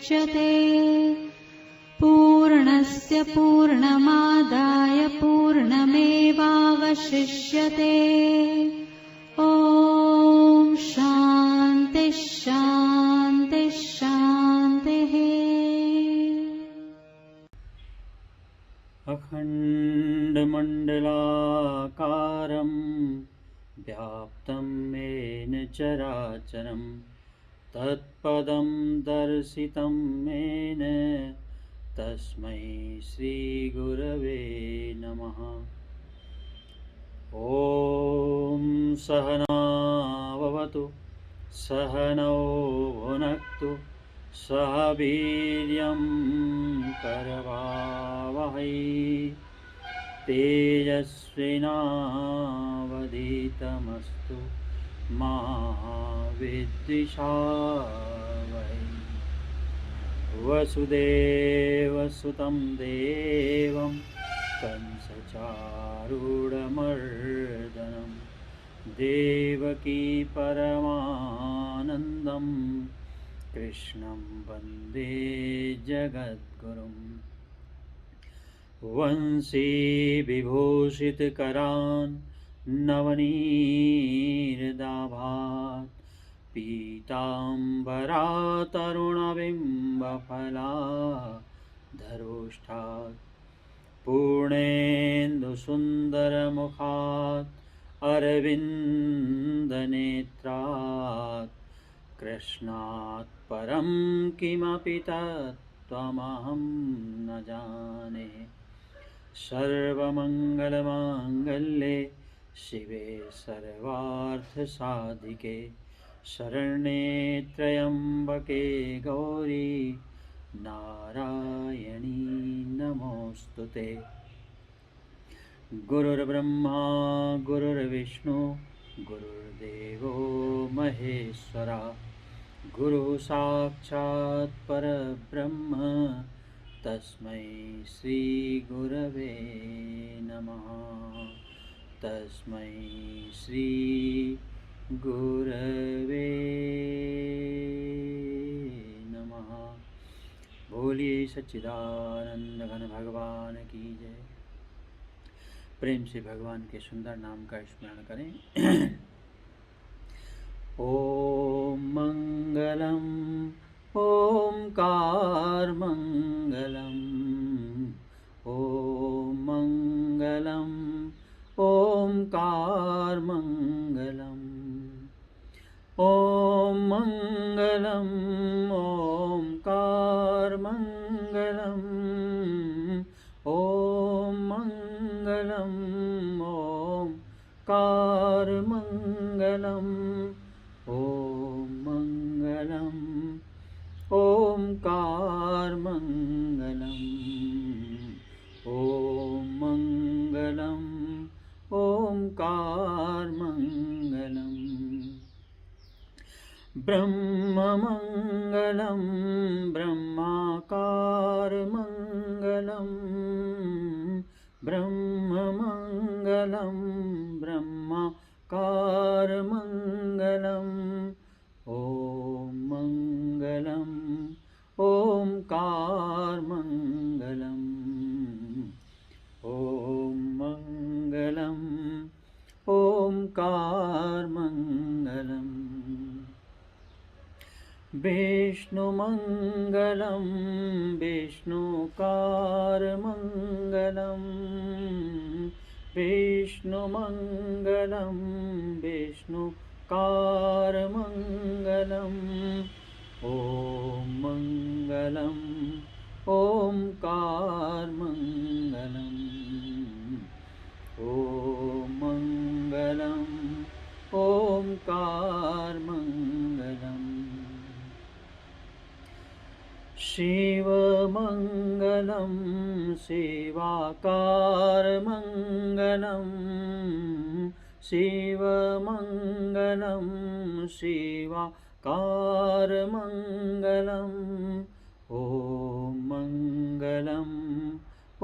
मुच्यते। पूर्णस्य पूर्णमादाय पूर्णमेवावशिष्यते। ॐ शान्ति शान्ति शान्तिः। अखण्डमण्डलाकारं व्याप्तं येन चराचरं तत्पदं दर्शितं येन तस्मै श्रीगुरवे नमः। ॐ सहना भवतु सहनौ भुनक्तु सह वीर्यं करवावहै तेजस्विनावधीतमस्तु मा विद्विषावहै। वसुदेवसुतं देवं कंसचारूढमर्दनं देवकी परमानन्दं कृष्णं वन्दे जगद्गुरुम्। वंशी विभूषितकरान् नवनीरदाभात् पीताम्बरातरुणबिम्बफलाधरोष्ठात् पूर्णेन्दुसुन्दरमुखात् अरविन्दनेत्रात् कृष्णात् परं किमपि तत्त्वमहं न जाने। सर्वमङ्गलमाङ्गल्ये शिवे सर्वार्थसाधिके शरण्ये त्र्यम्बके गौरी नारायणी नमोऽस्तुते। गुरुर्ब्रह्मा गुरुर्विष्णु गुरुर्देवो महेश्वरा गुरुः साक्षात् परब्रह्म तस्मै श्रीगुरवे नमः। तस्मै श्रीगुरवे नमः। बोलिए सच्चिदानंद घन भगवान की जय। प्रेम से भगवान के सुंदर नाम का स्मरण करें। ओम मंगलम ओंकार मंगलम ओम मंगलम ओंकार मंगलम ओम मंगलम ओंकार मंगलम ओम मंगलम ओंकार मंगलम ओम मंगलम ओंकार मंगलम ओम मंगलम ओंकार मंगलम। ब्रह्ममंगलम ब्रह्माकार मंगलम ब्रह्ममंगलम ब्रह्माकार मंगलम ओम मंगलम ओंकार मंगलम ओम मंगलम ओंकार मंगलम। विष्णुमंगलम विष्णुकार मंगलम विष्णुमंगलम विष्णुकार मंगलम ओम मंगलम ओंकार मंगलम ओम मंगलम ओंकार मंगलम। शिवमंगलम शिवाकार मंगलम शिवमंगलम शिवाकार मंगलम ओम मंगलम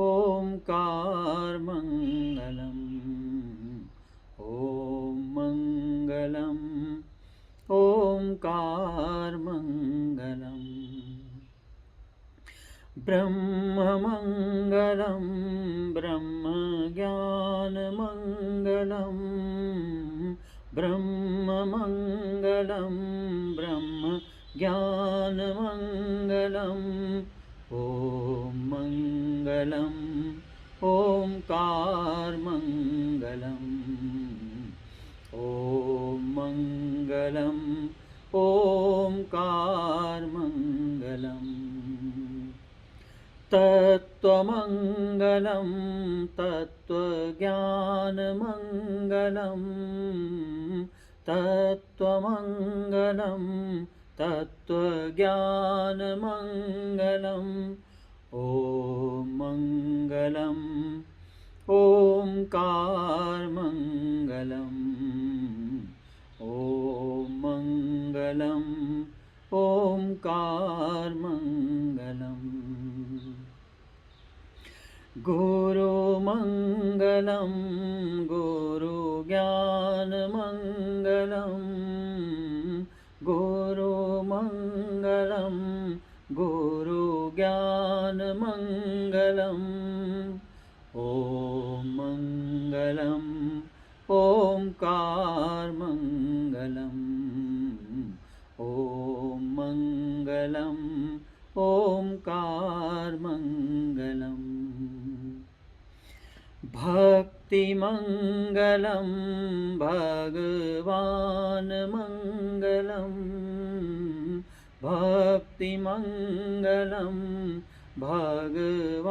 ओंकार मंगलम ओम मंगलम ओंकार मंगलम। ब्रह्ममङ्गलं ब्रह्मज्ञानमङ्गलं ब्रह्ममङ्गलं ब्रह्मज्ञानमङ्गलं ॐ मङ्गलम् ओंकारमङ्गलम् ॐ मङ्गलम् ओंकारमङ्गलम् तत्त्वमङ्गलं तत्त्वज्ञानमङ्गलं तत्त्वमङ्गलं तत्त्वज्ञानमङ्गलं ॐ मङ्गलम् ओंकारमङ्गलम् ॐ मङ्गलम् ओंकारमङ्गलम् गुरुमङ्गलं गुरुज्ञानमङ्गलं गुरुमङ्गलं गुरुज्ञानमङ्गलं ॐ मङ्गलम् ओंकारमङ्गलम् ॐ मङ्गलम् ओंकारमङ्गलम् भक्तिमङ्गलं भगवान्मङ्गलं भक्तिमङ्गलं भगवान्मङ्गलं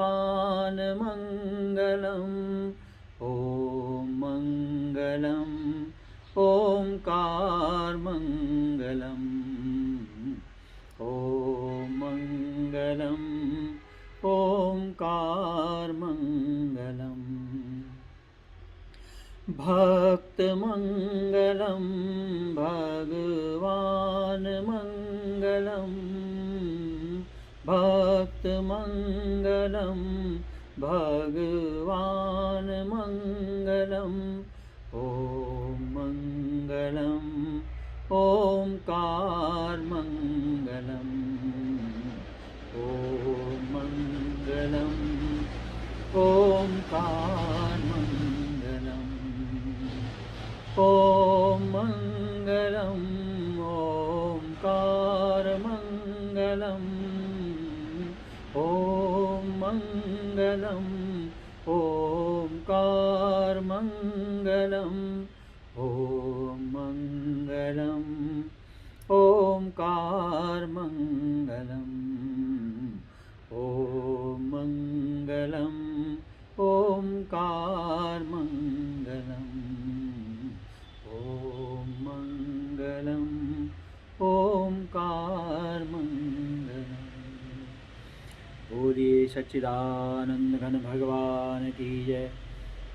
ॐ मङ्गलम् ओंकारमङ्गलम् ॐ मङ्गलम् ओंकारमङ्गलम् भक्तमङ्गलं भगवान्मङ्गलं भक्तमङ्गलं भगवान्मङ्गलं ॐ मङ्गलम् ओंकारमङ्गलम् ॐ मङ्गलम् ओंकारमङ्गलम् ॐ मङ्गलम् ओंकारमङ्गलम् ॐ मङ्गलम् ओंकारमङ्गलम् ॐ मङ्गलम् ओंकारमङ्गलम् ॐ मङ्गलम् ओंकारमङ्गलम् ॐ मङ्गलम् ओंकारमङ्गलम् बोलिए सच्चिदानंद घन भगवान की जय।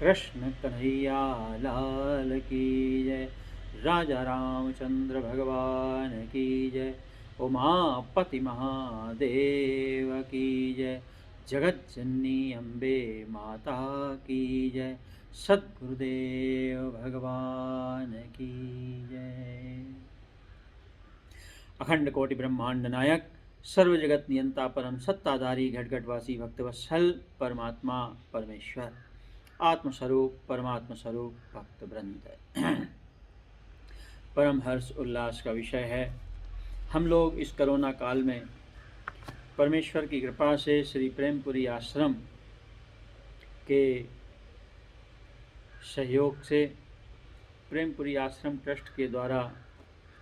कृष्ण कन्हैया लाल की जय। राजा रामचंद्र भगवान की जय। उमापति महादेव की जय। जगत जननी अम्बे माता की जय। सद्गुरुदेव भगवान की जय। अखंड कोटि ब्रह्मांड नायक सर्व जगत नियंता परम सत्ताधारी घटघटवासी भक्तवत्सल परमात्मा परमेश्वर आत्मस्वरूप परमात्मा स्वरूप भक्त वृंद परम हर्ष उल्लास का विषय है। हम लोग इस कोरोना काल में परमेश्वर की कृपा से श्री प्रेमपुरी आश्रम के सहयोग से प्रेमपुरी आश्रम ट्रस्ट के द्वारा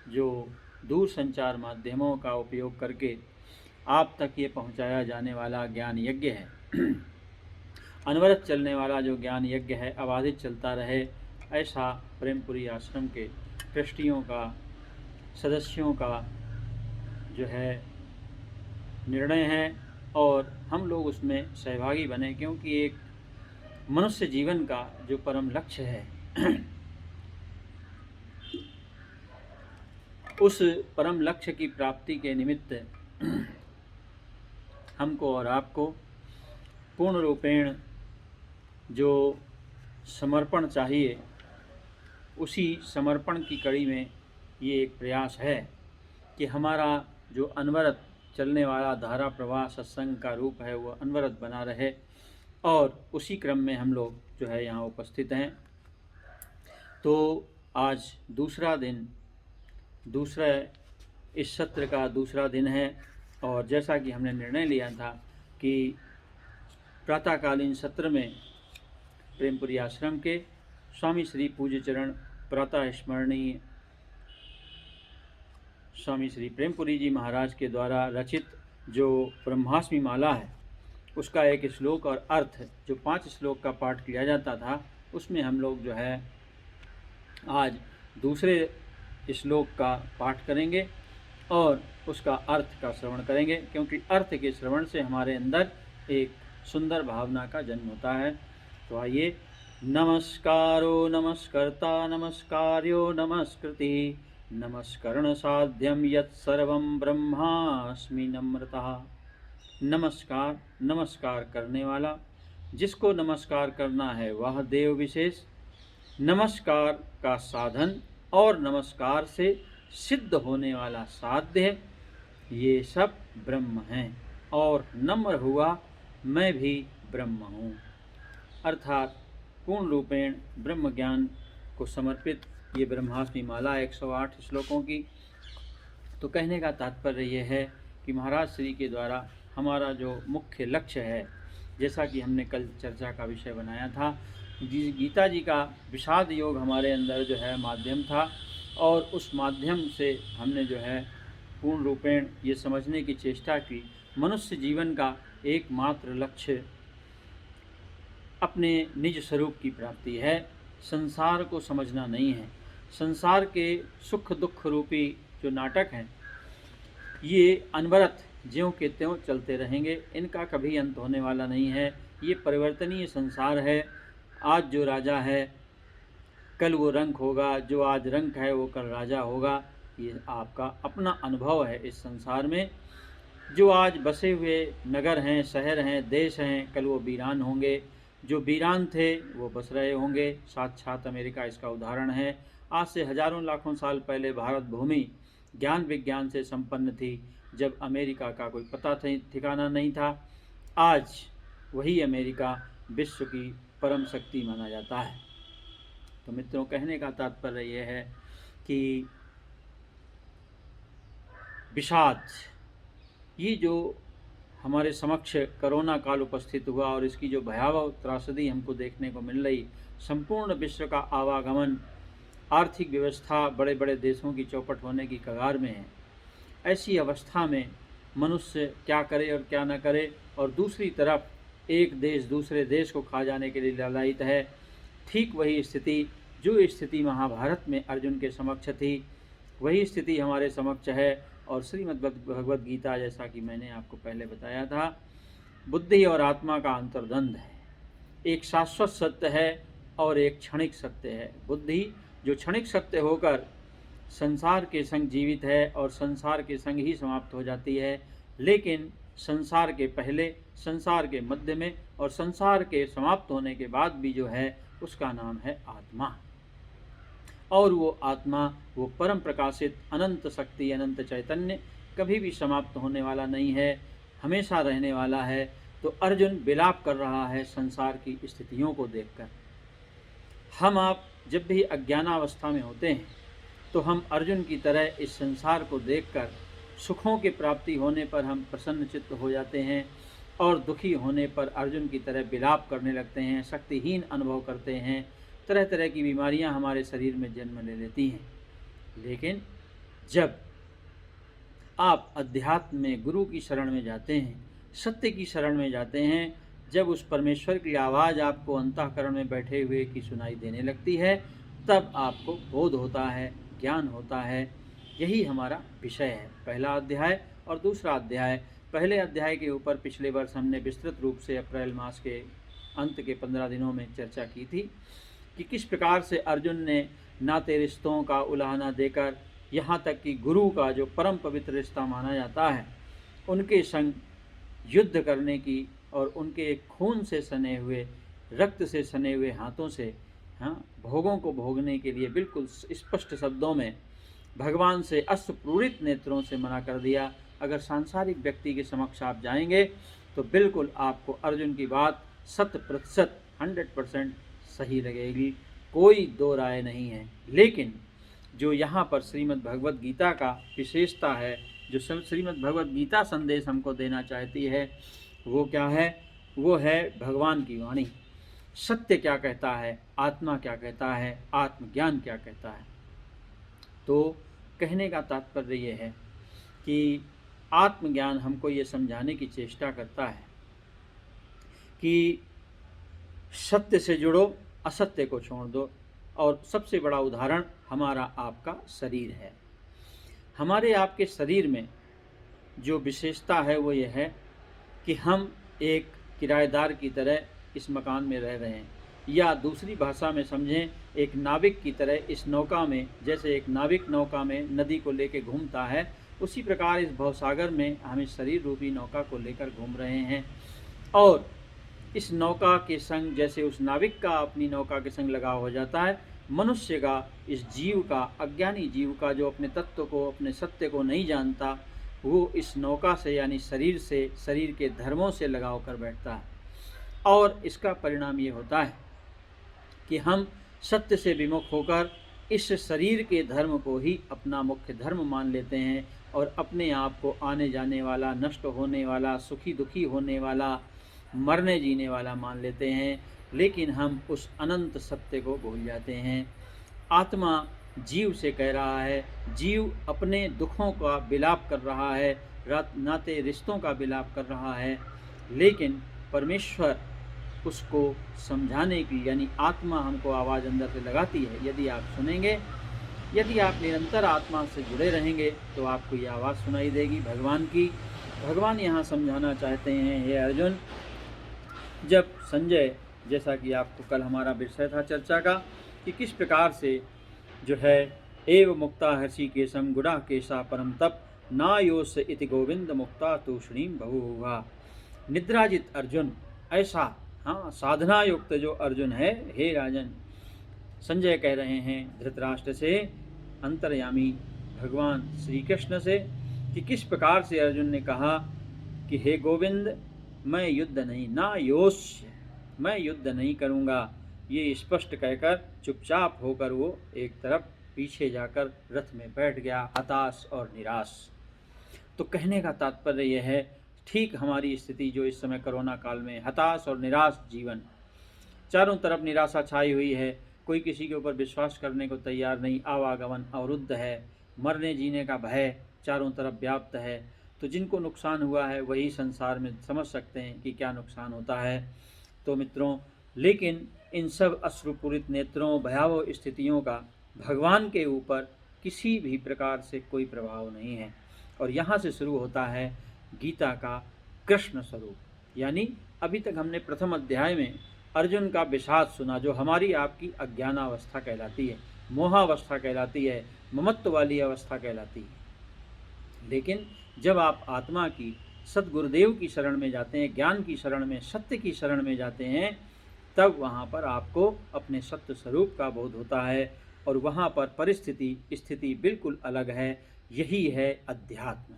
जो दूर संचार माध्यमों का उपयोग करके आप तक ये पहुंचाया जाने वाला ज्ञान यज्ञ है, अनवरत चलने वाला जो ज्ञान यज्ञ है अबाधित चलता रहे, ऐसा प्रेमपुरी आश्रम के ट्रस्टियों का सदस्यों का जो है निर्णय है और हम लोग उसमें सहभागी बने, क्योंकि एक मनुष्य जीवन का जो परम लक्ष्य है उस परम लक्ष्य की प्राप्ति के निमित्त हमको और आपको पूर्ण रूपेण जो समर्पण चाहिए, उसी समर्पण की कड़ी में ये एक प्रयास है कि हमारा जो अनवरत चलने वाला धारा प्रवाह सत्संग का रूप है वो अनवरत बना रहे, और उसी क्रम में हम लोग जो है यहाँ उपस्थित हैं। तो आज दूसरा इस सत्र का दूसरा दिन है, और जैसा कि हमने निर्णय लिया था कि प्रातःकालीन सत्र में प्रेमपुरी आश्रम के स्वामी श्री पूज्य चरण प्रातः स्मरणीय स्वामी श्री प्रेमपुरी जी महाराज के द्वारा रचित जो ब्रह्मास्मि माला है उसका एक श्लोक और अर्थ जो 5 श्लोक का पाठ किया जाता था, उसमें हम लोग जो है आज दूसरे श्लोक का पाठ करेंगे और उसका अर्थ का श्रवण करेंगे, क्योंकि अर्थ के श्रवण से हमारे अंदर एक सुंदर भावना का जन्म होता है। तो आइए। नमस्कारो नमस्कर्ता नमस्कार्यो नमस्कृति नमस्करण साध्यम यत्सर्वं ब्रह्मास्मि नम्रतः। नमस्कार, नमस्कार करने वाला, जिसको नमस्कार करना है वह देव विशेष, नमस्कार का साधन और नमस्कार से सिद्ध होने वाला साध्य, ये सब ब्रह्म हैं, और नम्र हुआ मैं भी ब्रह्म हूँ। अर्थात पूर्ण रूपेण ब्रह्म ज्ञान को समर्पित ये ब्रह्मास्मि माला 108 श्लोकों की। तो कहने का तात्पर्य ये है कि महाराज श्री के द्वारा हमारा जो मुख्य लक्ष्य है, जैसा कि हमने कल चर्चा का विषय बनाया था, गीता जी का विषाद योग हमारे अंदर जो है माध्यम था, और उस माध्यम से हमने जो है पूर्ण रूपेण ये समझने की चेष्टा की मनुष्य जीवन का एकमात्र लक्ष्य अपने निज स्वरूप की प्राप्ति है, संसार को समझना नहीं है। संसार के सुख दुख रूपी जो नाटक हैं ये अनवरत ज्यों के त्यों चलते रहेंगे, इनका कभी अंत होने वाला नहीं है। ये परिवर्तनीय संसार है। आज जो राजा है कल वो रंक होगा, जो आज रंक है वो कल राजा होगा। ये आपका अपना अनुभव है इस संसार में। जो आज बसे हुए नगर हैं, शहर हैं, देश हैं, कल वो वीरान होंगे। जो वीरान थे वो बस रहे होंगे। साक्षात अमेरिका इसका उदाहरण है। आज से हजारों लाखों साल पहले भारत भूमि ज्ञान विज्ञान से संपन्न थी, जब अमेरिका का कोई पता ठिकाना नहीं था। आज वही अमेरिका विश्व की परम शक्ति माना जाता है। तो मित्रों, कहने का तात्पर्य यह है कि विषाद, ये जो हमारे समक्ष कोरोना काल उपस्थित हुआ और इसकी जो भयावह त्रासदी हमको देखने को मिल रही, संपूर्ण विश्व का आवागमन, आर्थिक व्यवस्था बड़े बड़े देशों की चौपट होने की कगार में है। ऐसी अवस्था में मनुष्य क्या करे और क्या न करे, और दूसरी तरफ एक देश दूसरे देश को खा जाने के लिए लालायित है। ठीक वही स्थिति, जो स्थिति महाभारत में अर्जुन के समक्ष थी, वही स्थिति हमारे समक्ष है। और श्रीमद् भगवद गीता, जैसा कि मैंने आपको पहले बताया था, बुद्धि और आत्मा का अंतर्द्वंद है। एक शाश्वत सत्य है और एक क्षणिक सत्य है। बुद्धि जो क्षणिक सत्य होकर संसार के संग जीवित है और संसार के संग ही समाप्त हो जाती है, लेकिन संसार के पहले, संसार के मध्य में और संसार के समाप्त होने के बाद भी जो है उसका नाम है आत्मा। और वो आत्मा, वो परम प्रकाशित अनंत शक्ति, अनंत चैतन्य कभी भी समाप्त होने वाला नहीं है, हमेशा रहने वाला है। तो अर्जुन विलाप कर रहा है संसार की स्थितियों को देखकर। हम आप जब भी अज्ञानावस्था में होते हैं तो हम अर्जुन की तरह इस संसार को देखकर सुखों की प्राप्ति होने पर हम प्रसन्न चित्त हो जाते हैं, और दुखी होने पर अर्जुन की तरह विलाप करने लगते हैं, शक्तिहीन अनुभव करते हैं। तरह तरह की बीमारियां हमारे शरीर में जन्म ले लेती हैं। लेकिन जब आप अध्यात्म में गुरु की शरण में जाते हैं, सत्य की शरण में जाते हैं, जब उस परमेश्वर की आवाज़ आपको अंतःकरण में बैठे हुए की सुनाई देने लगती है, तब आपको बोध होता है, ज्ञान होता है। यही हमारा विषय है, पहला अध्याय और दूसरा अध्याय। पहले अध्याय के ऊपर पिछले वर्ष हमने विस्तृत रूप से अप्रैल मास के अंत के 15 दिनों में चर्चा की थी कि किस प्रकार से अर्जुन ने नाते रिश्तों का उलाहना देकर, यहाँ तक कि गुरु का जो परम पवित्र रिश्ता माना जाता है, उनके संग युद्ध करने की और उनके खून से सने हुए, रक्त से सने हुए हाथों से भोगों को भोगने के लिए बिल्कुल स्पष्ट शब्दों में भगवान से अश्रुपूरित नेत्रों से मना कर दिया। अगर सांसारिक व्यक्ति के समक्ष आप जाएंगे तो बिल्कुल आपको अर्जुन की बात 100% 100% सही लगेगी, कोई दो राय नहीं है। लेकिन जो यहाँ पर श्रीमद् भगवद गीता का विशेषता है, जो श्रीमद् भगवद गीता संदेश हमको देना चाहती है, वो क्या है? वो है भगवान की वाणी। सत्य क्या कहता है, आत्मा क्या कहता है, आत्मज्ञान क्या कहता है। तो कहने का तात्पर्य ये है कि आत्मज्ञान हमको ये समझाने की चेष्टा करता है कि सत्य से जुड़ो, असत्य को छोड़ दो। और सबसे बड़ा उदाहरण हमारा आपका शरीर है। हमारे आपके शरीर में जो विशेषता है वो ये है कि हम एक किराएदार की तरह इस मकान में रह रहे हैं, या दूसरी भाषा में समझें एक नाविक की तरह इस नौका में, जैसे एक नाविक नौका में नदी को लेकर घूमता है, उसी प्रकार इस भवसागर में हम इस शरीर रूपी नौका को लेकर घूम रहे हैं। और इस नौका के संग, जैसे उस नाविक का अपनी नौका के संग लगाव हो जाता है, मनुष्य का, इस जीव का, अज्ञानी जीव का, जो अपने तत्व को, अपने सत्य को नहीं जानता, वो इस नौका से यानी शरीर से, शरीर के धर्मों से लगाव कर बैठता है। और इसका परिणाम ये होता है कि हम सत्य से विमुख होकर इस शरीर के धर्म को ही अपना मुख्य धर्म मान लेते हैं और अपने आप को आने जाने वाला, नष्ट होने वाला, सुखी दुखी होने वाला, मरने जीने वाला मान लेते हैं। लेकिन हम उस अनंत सत्य को भूल जाते हैं। आत्मा जीव से कह रहा है, जीव अपने दुखों का विलाप कर रहा है, नाते रिश्तों का विलाप कर रहा है, लेकिन परमेश्वर उसको समझाने की, यानी आत्मा हमको आवाज़ अंदर से लगाती है। यदि आप सुनेंगे, यदि आप निरंतर आत्मा से जुड़े रहेंगे तो आपको ये आवाज़ सुनाई देगी भगवान की। भगवान यहाँ समझाना चाहते हैं, हे अर्जुन, जब संजय, जैसा कि आपको कल हमारा विषय था चर्चा का, कि किस प्रकार से जो है एव मुक्ता हर्षिकेशम गुड़ा केशा परम तप नायोस इति गोविंद मुक्ता तूषणीम बहुवा। निद्राजित अर्जुन, ऐसा, हाँ, साधना युक्त जो अर्जुन है, हे राजन, संजय कह रहे हैं धृतराष्ट्र से, अंतर्यामी भगवान श्री कृष्ण से, कि किस प्रकार से अर्जुन ने कहा कि हे गोविंद, मैं युद्ध नहीं, ना योस्य, मैं युद्ध नहीं करूँगा। ये स्पष्ट कहकर चुपचाप होकर वो एक तरफ पीछे जाकर रथ में बैठ गया, हताश और निराश। तो कहने का तात्पर्य यह है, ठीक हमारी स्थिति जो इस समय कोरोना काल में, हताश और निराश जीवन, चारों तरफ निराशा छाई हुई है, कोई किसी के ऊपर विश्वास करने को तैयार नहीं, आवागमन अवरुद्ध है, मरने जीने का भय चारों तरफ व्याप्त है। तो जिनको नुकसान हुआ है वही संसार में समझ सकते हैं कि क्या नुकसान होता है। तो मित्रों, लेकिन इन सब अश्रुपूरित नेत्रों, भयावह स्थितियों का भगवान के ऊपर किसी भी प्रकार से कोई प्रभाव नहीं है। और यहाँ से शुरू होता है गीता का कृष्ण स्वरूप। यानी अभी तक हमने प्रथम अध्याय में अर्जुन का विषाद सुना, जो हमारी आपकी अज्ञानावस्था कहलाती है, मोहावस्था कहलाती है, ममत्व वाली अवस्था कहलाती है। लेकिन जब आप आत्मा की, सद्गुरुदेव की शरण में जाते हैं, ज्ञान की शरण में, सत्य की शरण में जाते हैं, तब वहाँ पर आपको अपने सत्य स्वरूप का बोध होता है और वहाँ पर परिस्थिति, स्थिति बिल्कुल अलग है। यही है अध्यात्म।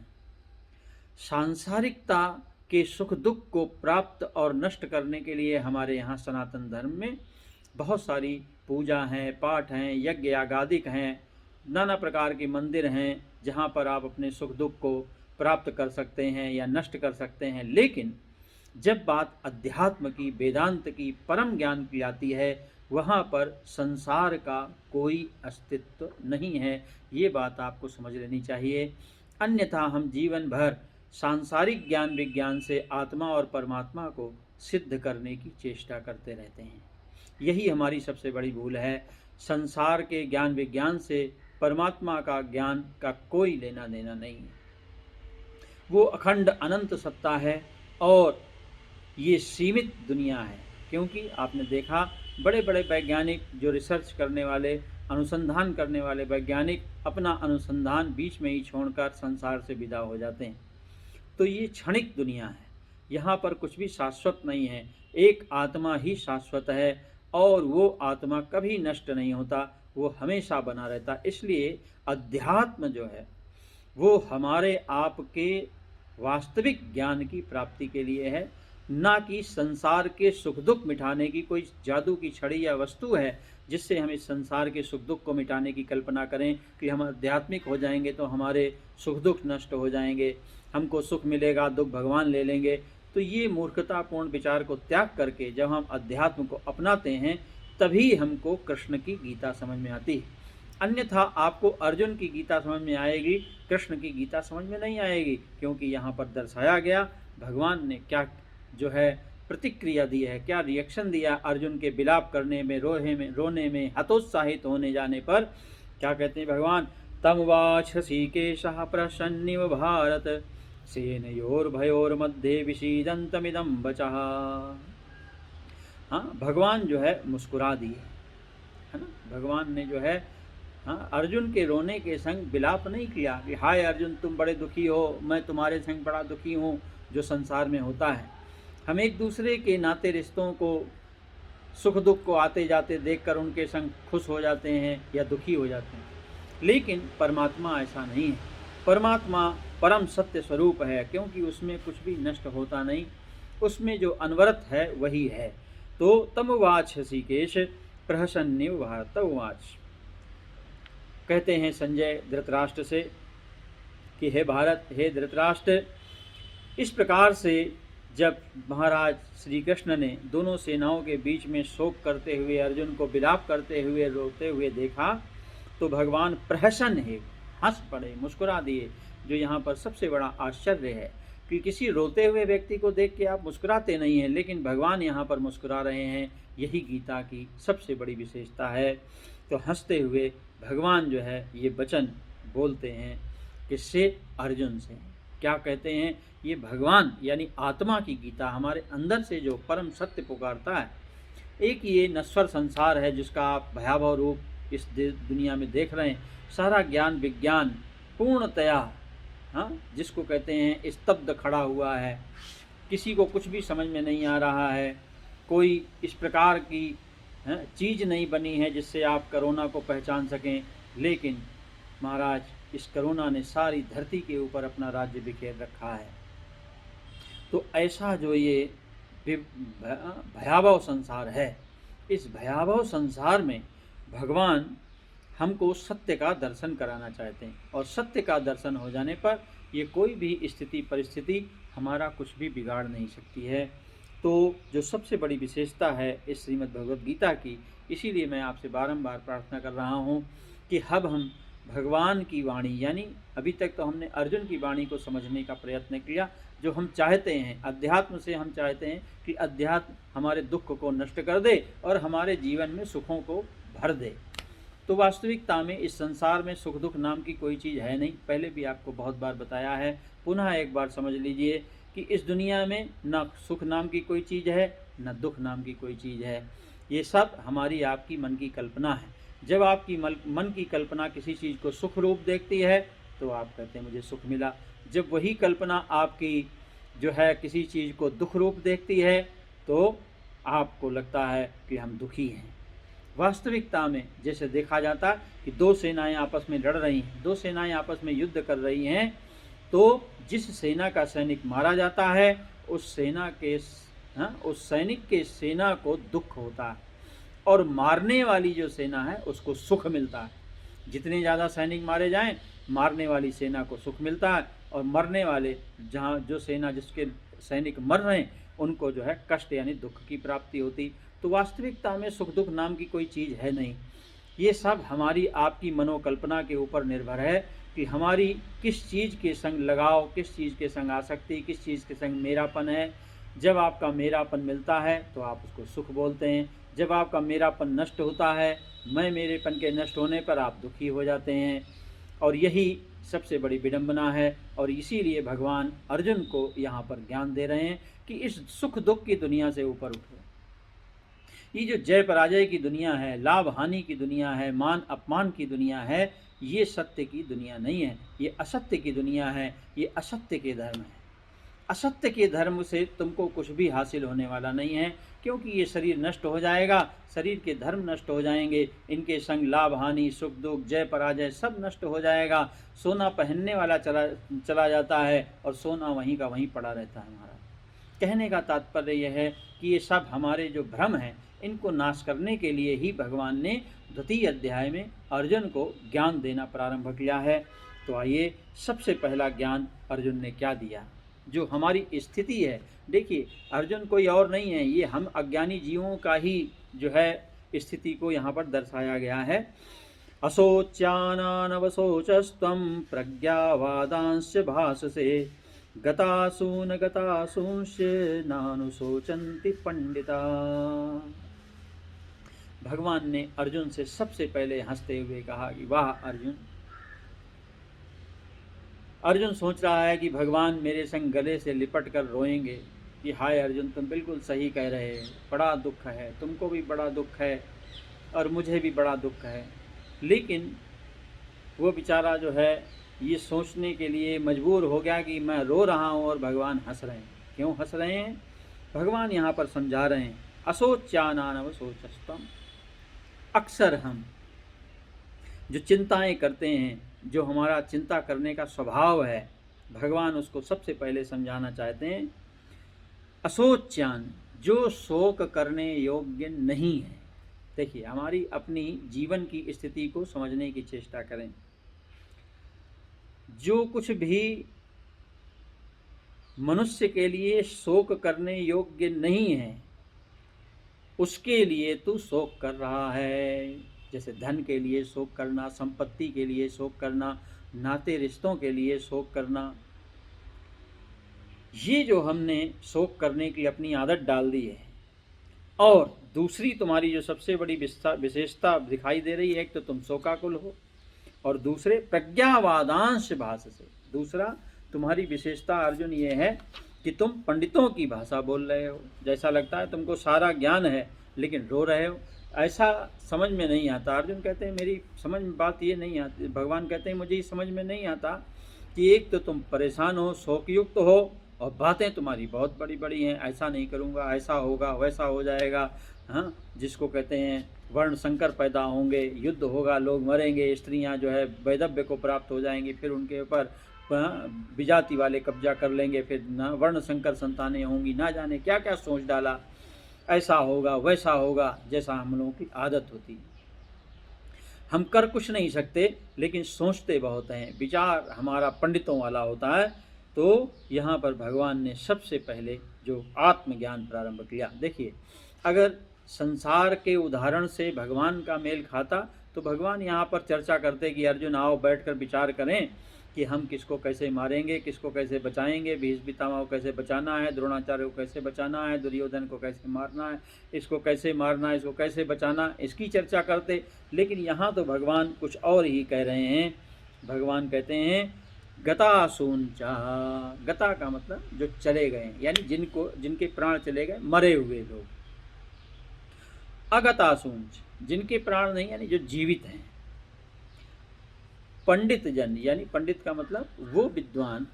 सांसारिकता के सुख दुख को प्राप्त और नष्ट करने के लिए हमारे यहाँ सनातन धर्म में बहुत सारी पूजा हैं, पाठ हैं, यज्ञ यागादिक हैं, नाना प्रकार के मंदिर हैं जहाँ पर आप अपने सुख दुख को प्राप्त कर सकते हैं या नष्ट कर सकते हैं। लेकिन जब बात अध्यात्म की, वेदांत की, परम ज्ञान की आती है, वहाँ पर संसार का कोई अस्तित्व नहीं है। ये बात आपको समझ लेनी चाहिए। अन्यथा हम जीवन भर सांसारिक ज्ञान विज्ञान से आत्मा और परमात्मा को सिद्ध करने की चेष्टा करते रहते हैं। यही हमारी सबसे बड़ी भूल है। संसार के ज्ञान विज्ञान से परमात्मा का ज्ञान का कोई लेना देना नहीं है। वो अखंड अनंत सत्ता है और ये सीमित दुनिया है। क्योंकि आपने देखा, बड़े बड़े वैज्ञानिक, जो रिसर्च करने वाले, अनुसंधान करने वाले वैज्ञानिक अपना अनुसंधान बीच में ही छोड़कर संसार से विदा हो जाते हैं। तो ये क्षणिक दुनिया है, यहाँ पर कुछ भी शाश्वत नहीं है। एक आत्मा ही शाश्वत है और वो आत्मा कभी नष्ट नहीं होता, वो हमेशा बना रहता। इसलिए अध्यात्म जो है वो हमारे आपके वास्तविक ज्ञान की प्राप्ति के लिए है, ना कि संसार के सुख दुख मिटाने की कोई जादू की छड़ी या वस्तु है जिससे हम इस संसार के सुख दुख को मिटाने की कल्पना करें कि हम आध्यात्मिक हो जाएंगे तो हमारे सुख दुख नष्ट हो जाएंगे, हमको सुख मिलेगा, दुख भगवान ले लेंगे। तो ये मूर्खतापूर्ण विचार को त्याग करके जब हम अध्यात्म को अपनाते हैं तभी हमको कृष्ण की गीता समझ में आती है। अन्यथा आपको अर्जुन की गीता समझ में आएगी, कृष्ण की गीता समझ में नहीं आएगी, क्योंकि यहाँ पर दर्शाया गया भगवान ने क्या जो है प्रतिक्रिया दी है, क्या रिएक्शन दिया अर्जुन के विलाप करने में, रोने में, हतोत्साहित होने जाने पर। क्या कहते हैं भगवान, तमुवाच ऋषिकेशः प्रसन्निव भारत सेनयोर्भयोर्मध्ये विषीदन्तमिदं वचः। हाँ, भगवान जो है मुस्कुरा दिए, है ना। भगवान ने जो है अर्जुन के रोने के संग विलाप नहीं किया कि हाय अर्जुन तुम बड़े दुखी हो, मैं तुम्हारे संग बड़ा दुखी हूँ, जो संसार में होता है। हम एक दूसरे के नाते रिश्तों को, सुख दुख को आते जाते देखकर उनके संग खुश हो जाते हैं या दुखी हो जाते हैं, लेकिन परमात्मा ऐसा नहीं है। परमात्मा परम सत्य स्वरूप है, क्योंकि उसमें कुछ भी नष्ट होता नहीं, उसमें जो अनवरत है वही है। तो तमुवाच ऋषिकेश प्रहसन्निव भारत उवाच। कहते हैं संजय धृतराष्ट्र से कि हे भारत, हे धृतराष्ट्र, इस प्रकार से जब महाराज श्री कृष्ण ने दोनों सेनाओं के बीच में शोक करते हुए अर्जुन को विलाप करते हुए रोते हुए देखा तो भगवान प्रहसन है, हंस पड़े, मुस्कुरा दिए। जो यहाँ पर सबसे बड़ा आश्चर्य है कि किसी रोते हुए व्यक्ति को देख के आप मुस्कुराते नहीं हैं, लेकिन भगवान यहाँ पर मुस्कुरा रहे हैं। यही गीता की सबसे बड़ी विशेषता है। तो हंसते हुए भगवान जो है ये वचन बोलते हैं, किससे? अर्जुन से। क्या कहते हैं? ये भगवान यानी आत्मा की गीता हमारे अंदर से जो परम सत्य पुकारता है। एक ये नश्वर संसार है जिसका आप भयावह रूप इस दुनिया में देख रहे हैं। सारा ज्ञान विज्ञान पूर्णतया, हाँ, जिसको कहते हैं स्तब्ध खड़ा हुआ है, किसी को कुछ भी समझ में नहीं आ रहा है। कोई इस प्रकार की चीज़ नहीं बनी है जिससे आप कोरोना को पहचान सकें, लेकिन महाराज इस कोरोना ने सारी धरती के ऊपर अपना राज्य बिखेर रखा है। तो ऐसा जो ये भयावह संसार है, इस भयावह संसार में भगवान हमको सत्य का दर्शन कराना चाहते हैं, और सत्य का दर्शन हो जाने पर ये कोई भी स्थिति परिस्थिति हमारा कुछ भी बिगाड़ नहीं सकती है। तो जो सबसे बड़ी विशेषता है इस श्रीमद् भगवद गीता की, इसीलिए मैं आपसे बारंबार प्रार्थना कर रहा हूँ कि अब हम भगवान की वाणी, यानी अभी तक तो हमने अर्जुन की वाणी को समझने का प्रयत्न किया। जो हम चाहते हैं अध्यात्म से, हम चाहते हैं कि अध्यात्म हमारे दुख को नष्ट कर दे और हमारे जीवन में सुखों को भर दे। तो वास्तविकता में इस संसार में सुख दुख नाम की कोई चीज़ है नहीं। पहले भी आपको बहुत बार बताया है, पुनः एक बार समझ लीजिए कि इस दुनिया में न सुख नाम की कोई चीज़ है, न दुख नाम की कोई चीज़ है। ये सब हमारी आपकी मन की कल्पना है। जब आपकी मन की कल्पना किसी चीज़ को सुख रूप देखती है तो आप कहते हैं मुझे सुख मिला। जब वही कल्पना आपकी जो है किसी चीज़ को दुख रूप देखती है तो आपको लगता है कि हम दुखी हैं। वास्तविकता में जैसे देखा जाता कि दो सेनाएं आपस में लड़ रही हैं, दो सेनाएं आपस में युद्ध कर रही हैं, तो जिस सेना का सैनिक मारा जाता है उस सैनिक के सेना को दुख होता है, और मारने वाली जो सेना है उसको सुख मिलता है। जितने ज़्यादा सैनिक मारे जाएं, मारने वाली सेना को सुख मिलता है, और मरने वाले जो सेना जिसके सैनिक मर रहे हैं उनको जो है कष्ट यानी दुख की प्राप्ति होती। तो वास्तविकता में सुख दुख नाम की कोई चीज़ है नहीं। ये सब हमारी आपकी मनोकल्पना के ऊपर निर्भर है कि हमारी किस चीज़ के संग लगाव, किस चीज़ के संग आसक्ति, किस चीज़ के संग मेरापन है। जब आपका मेरापन मिलता है तो आप उसको सुख बोलते हैं। जब आपका मेरापन नष्ट होता है, मैं मेरेपन के नष्ट होने पर आप दुखी हो जाते हैं। और यही सबसे बड़ी विडंबना है, और इसीलिए भगवान अर्जुन को यहाँ पर ज्ञान दे रहे हैं कि इस सुख दुख की दुनिया से ऊपर उठो। ये जो जय पराजय की दुनिया है, लाभ हानि की दुनिया है, मान अपमान की दुनिया है, ये सत्य की दुनिया नहीं है, ये असत्य की दुनिया है, ये असत्य के धर्म है। असत्य के धर्म से तुमको कुछ भी हासिल होने वाला नहीं है, क्योंकि ये शरीर नष्ट हो जाएगा, शरीर के धर्म नष्ट हो जाएंगे, इनके संग लाभ हानि सुख दुख जय पराजय सब नष्ट हो जाएगा। सोना पहनने वाला चला जाता है और सोना वहीं का वहीं पड़ा रहता है। हमारा कहने का तात्पर्य यह है कि ये सब हमारे जो भ्रम हैं इनको नाश करने के लिए ही भगवान ने द्वितीय अध्याय में अर्जुन को ज्ञान देना प्रारंभ किया है। तो आइए, सबसे पहला ज्ञान अर्जुन ने क्या दिया, जो हमारी स्थिति है। देखिए, अर्जुन कोई और नहीं है, ये हम अज्ञानी जीवों का ही जो है स्थिति को यहाँ पर दर्शाया गया है। अशोच्यानानवशोचस्त्वं प्रज्ञावादांश भाससे गतासून गतासूंश्च नानुशोचन्ति पंडिता। भगवान ने अर्जुन से सबसे पहले हंसते हुए कहा कि वाह अर्जुन। अर्जुन सोच रहा है कि भगवान मेरे संग गले से लिपट कर रोएंगे कि हाय अर्जुन, तुम बिल्कुल सही कह रहे हैं, बड़ा दुख है, तुमको भी बड़ा दुख है और मुझे भी बड़ा दुख है। लेकिन वो बेचारा जो है ये सोचने के लिए मजबूर हो गया कि मैं रो रहा हूँ और भगवान हंस रहे हैं। क्यों हंस रहे हैं? भगवान यहाँ पर समझा रहे हैं, अशोच्यानानवशोचस्त्वं। अक्सर हम जो चिंताएं करते हैं, जो हमारा चिंता करने का स्वभाव है, भगवान उसको सबसे पहले समझाना चाहते हैं। अशोच्यान, जो शोक करने योग्य नहीं है। देखिए, हमारी अपनी जीवन की स्थिति को समझने की चेष्टा करें। जो कुछ भी मनुष्य के लिए शोक करने योग्य नहीं है, उसके लिए तू शोक कर रहा है। जैसे धन के लिए शोक करना, संपत्ति के लिए शोक करना, नाते रिश्तों के लिए शोक करना, ये जो हमने शोक करने की अपनी आदत डाल दी है। और दूसरी तुम्हारी जो सबसे बड़ी विशेषता दिखाई दे रही है, एक तो तुम शोकाकुल हो और दूसरे प्रज्ञावादांश भाषा से। दूसरा तुम्हारी विशेषता अर्जुन ये है कि तुम पंडितों की भाषा बोल रहे हो। जैसा लगता है तुमको सारा ज्ञान है लेकिन रो रहे हो, ऐसा समझ में नहीं आता। अर्जुन कहते हैं मेरी समझ में बात ये नहीं आती, भगवान कहते हैं मुझे ये समझ में नहीं आता कि एक तो तुम परेशान हो, शोकयुक्त हो और बातें तुम्हारी बहुत बड़ी बड़ी हैं, ऐसा नहीं करूँगा, ऐसा होगा, वैसा हो जाएगा। हाँ, जिसको कहते हैं वर्ण संकर पैदा होंगे, युद्ध होगा, लोग मरेंगे, स्त्रियां जो है वैधव्य को प्राप्त हो जाएंगी, फिर उनके ऊपर विजाति वाले कब्जा कर लेंगे, फिर वर्ण संकर संतानें होंगी, ना जाने क्या क्या सोच डाला, ऐसा होगा वैसा होगा, जैसा हम लोगों की आदत होती है। हम कर कुछ नहीं सकते लेकिन सोचते बहुत हैं, विचार हमारा पंडितों वाला होता है। तो यहाँ पर भगवान ने सबसे पहले जो आत्मज्ञान प्रारंभ किया। देखिए, अगर संसार के उदाहरण से भगवान का मेल खाता तो भगवान यहाँ पर चर्चा करते कि अर्जुन आओ बैठकर विचार करें कि हम किसको कैसे मारेंगे, किसको कैसे बचाएंगे, भीष्म पितामह को कैसे बचाना है, द्रोणाचार्य को कैसे बचाना है, दुर्योधन को कैसे मारना है, इसको कैसे मारना है, इसको कैसे बचाना, इसकी चर्चा करते। लेकिन यहाँ तो भगवान कुछ और ही कह रहे हैं। भगवान कहते हैं गतासूंचा। गता का मतलब जो चले गए, यानी जिनके प्राण चले गए, मरे हुए लोग। अगतासूंच, जिनके प्राण नहीं, यानी जो जीवित हैं। पंडित जन, यानी पंडित का मतलब वो विद्वान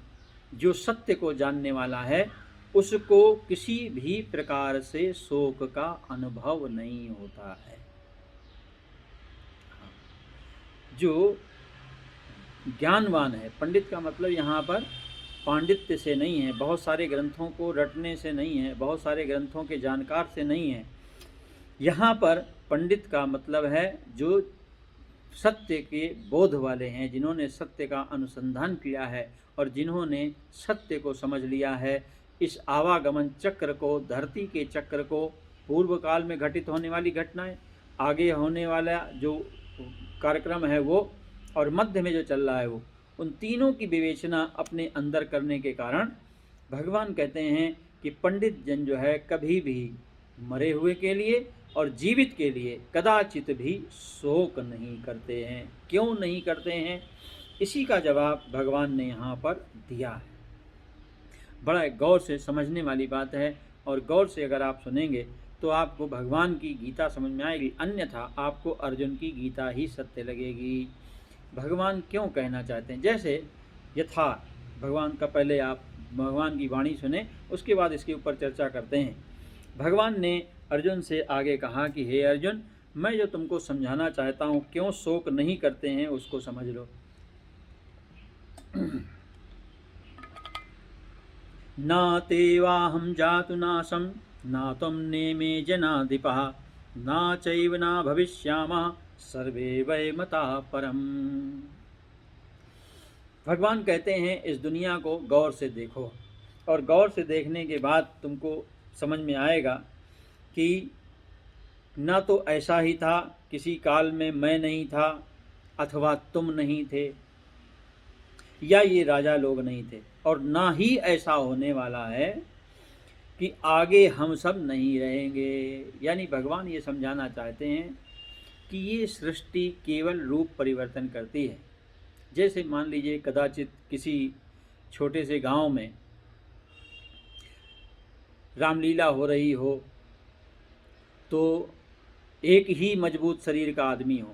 जो सत्य को जानने वाला है, उसको किसी भी प्रकार से शोक का अनुभव नहीं होता है। जो ज्ञानवान है, पंडित का मतलब यहाँ पर पांडित्य से नहीं है, बहुत सारे ग्रंथों को रटने से नहीं है, बहुत सारे ग्रंथों के जानकार से नहीं है। यहाँ पर पंडित का मतलब है जो सत्य के बोध वाले हैं, जिन्होंने सत्य का अनुसंधान किया है और जिन्होंने सत्य को समझ लिया है। इस आवागमन चक्र को, धरती के चक्र को, पूर्व काल में घटित होने वाली घटनाएं, आगे होने वाला जो कार्यक्रम है वो, और मध्य में जो चल रहा है वो, उन तीनों की विवेचना अपने अंदर करने के कारण भगवान कहते हैं कि पंडित जन जो है कभी भी मरे हुए के लिए और जीवित के लिए कदाचित भी शोक नहीं करते हैं। क्यों नहीं करते हैं, इसी का जवाब भगवान ने यहाँ पर दिया है। बड़ा गौर से समझने वाली बात है, और गौर से अगर आप सुनेंगे तो आपको भगवान की गीता समझ में आएगी, अन्यथा आपको अर्जुन की गीता ही सत्य लगेगी। भगवान क्यों कहना चाहते हैं, जैसे यथा भगवान का पहले आप भगवान की वाणी सुने, उसके बाद इसके ऊपर चर्चा करते हैं। भगवान ने अर्जुन से आगे कहा कि हे अर्जुन, मैं जो तुमको समझाना चाहता हूँ, क्यों शोक नहीं करते हैं उसको समझ लो। न तेवाहं जातु नाशं न त्वं नेमे जनाधिपः न चैव न भविष्यामः सर्वे वै मतः परम्। भगवान कहते हैं इस दुनिया को गौर से देखो, और गौर से देखने के बाद तुमको समझ में आएगा कि न तो ऐसा ही था, किसी काल में मैं नहीं था, अथवा तुम नहीं थे, या ये राजा लोग नहीं थे, और ना ही ऐसा होने वाला है कि आगे हम सब नहीं रहेंगे। यानी भगवान ये समझाना चाहते हैं कि ये सृष्टि केवल रूप परिवर्तन करती है। जैसे मान लीजिए कदाचित किसी छोटे से गांव में रामलीला हो रही हो, तो एक ही मजबूत शरीर का आदमी हो,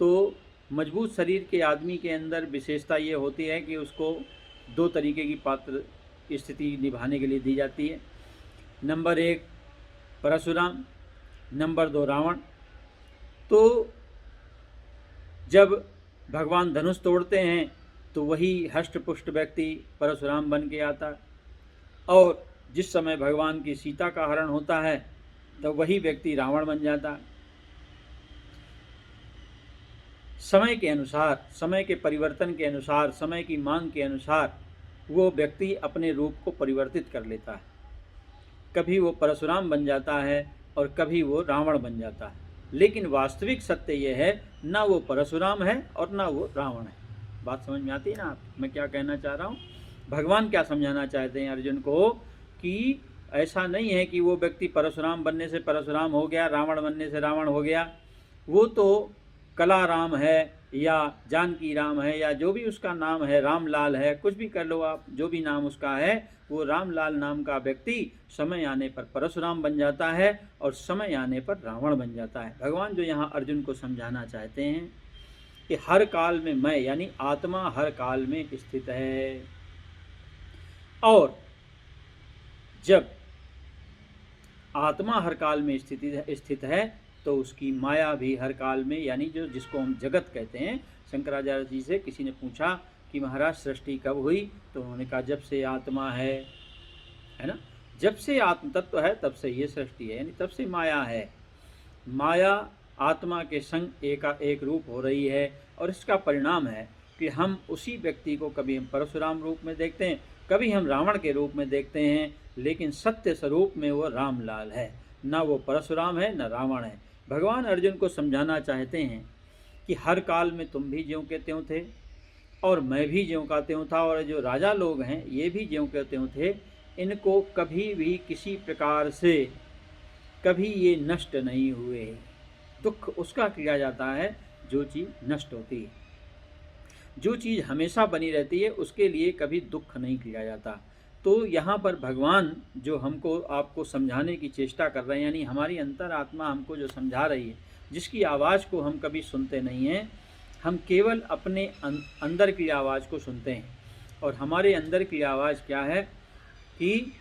तो मजबूत शरीर के आदमी के अंदर विशेषता ये होती है कि उसको दो तरीके की पात्र स्थिति निभाने के लिए दी जाती है। Number 1 Parshuram, number 2 Ravan. तो जब भगवान धनुष तोड़ते हैं तो वही हष्ट-पुष्ट व्यक्ति परशुराम बन के आता, और जिस समय भगवान की सीता का हरण होता है तो वही व्यक्ति रावण बन जाता। समय के अनुसार, समय के परिवर्तन के अनुसार, समय की मांग के अनुसार वो व्यक्ति अपने रूप को परिवर्तित कर लेता है। कभी वो परशुराम बन जाता है और कभी वो रावण बन जाता है, लेकिन वास्तविक सत्य ये है, ना वो परशुराम है और ना वो रावण है। बात समझ में आती है ना आप, मैं क्या कहना चाह रहा हूँ? भगवान क्या समझाना चाहते हैं अर्जुन को कि ऐसा नहीं है कि वो व्यक्ति परशुराम बनने से परशुराम हो गया, रावण बनने से रावण हो गया। वो तो कला राम है या जानकी राम है या जो भी उसका नाम है, रामलाल है, कुछ भी कर लो आप, जो भी नाम उसका है, वो रामलाल नाम का व्यक्ति समय आने पर परशुराम बन जाता है और समय आने पर रावण बन जाता है। भगवान जो यहाँ अर्जुन को समझाना चाहते हैं कि हर काल में मैं, यानी आत्मा हर काल में स्थित है, और जब आत्मा हर काल में स्थित है तो उसकी माया भी हर काल में, यानी जो जिसको हम जगत कहते हैं। शंकराचार्य जी से किसी ने पूछा कि महाराज सृष्टि कब हुई, तो उन्होंने कहा जब से आत्मा है ना, जब से आत्म तत्व है तब से ये सृष्टि है, यानी तब से माया है। माया आत्मा के संग एक रूप हो रही है, और इसका परिणाम है कि हम उसी व्यक्ति को कभी हम परशुराम रूप में देखते हैं, कभी हम रावण के रूप में देखते हैं, लेकिन सत्य स्वरूप में वो रामलाल है, ना वो परशुराम है ना रावण है। भगवान अर्जुन को समझाना चाहते हैं कि हर काल में तुम भी ज्यों के त्यों थे और मैं भी ज्यों का त्यों था, और जो राजा लोग हैं ये भी ज्यों के त्यों थे। इनको कभी भी किसी प्रकार से कभी ये नष्ट नहीं हुए। दुख उसका किया जाता है जो चीज़ नष्ट होती है, जो चीज़ हमेशा बनी रहती है उसके लिए कभी दुख नहीं किया जाता। तो यहाँ पर भगवान जो हमको आपको समझाने की चेष्टा कर रहे हैं, यानी हमारी अंतरात्मा हमको जो समझा रही है, जिसकी आवाज़ को हम कभी सुनते नहीं हैं, हम केवल अपने अंदर की आवाज़ को सुनते हैं। और हमारे अंदर की आवाज़ क्या है कि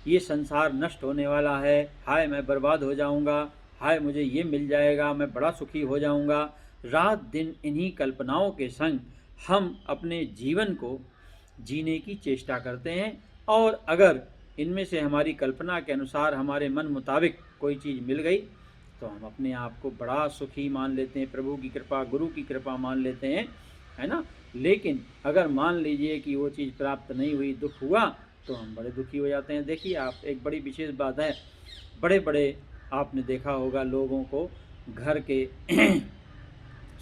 ये संसार नष्ट होने वाला है, हाय मैं बर्बाद हो जाऊंगा, हाय मुझे ये मिल जाएगा, मैं बड़ा सुखी हो जाऊंगा। रात दिन इन्हीं कल्पनाओं के संग हम अपने जीवन को जीने की चेष्टा करते हैं, और अगर इनमें से हमारी कल्पना के अनुसार हमारे मन मुताबिक कोई चीज़ मिल गई तो हम अपने आप को बड़ा सुखी मान लेते हैं, प्रभु की कृपा, गुरु की कृपा मान लेते हैं, है ना। लेकिन अगर मान लीजिए कि वो चीज़ प्राप्त नहीं हुई, दुख हुआ, तो हम बड़े दुखी हो जाते हैं। देखिए आप, एक बड़ी विशेष बात है, बड़े बड़े आपने देखा होगा लोगों को घर के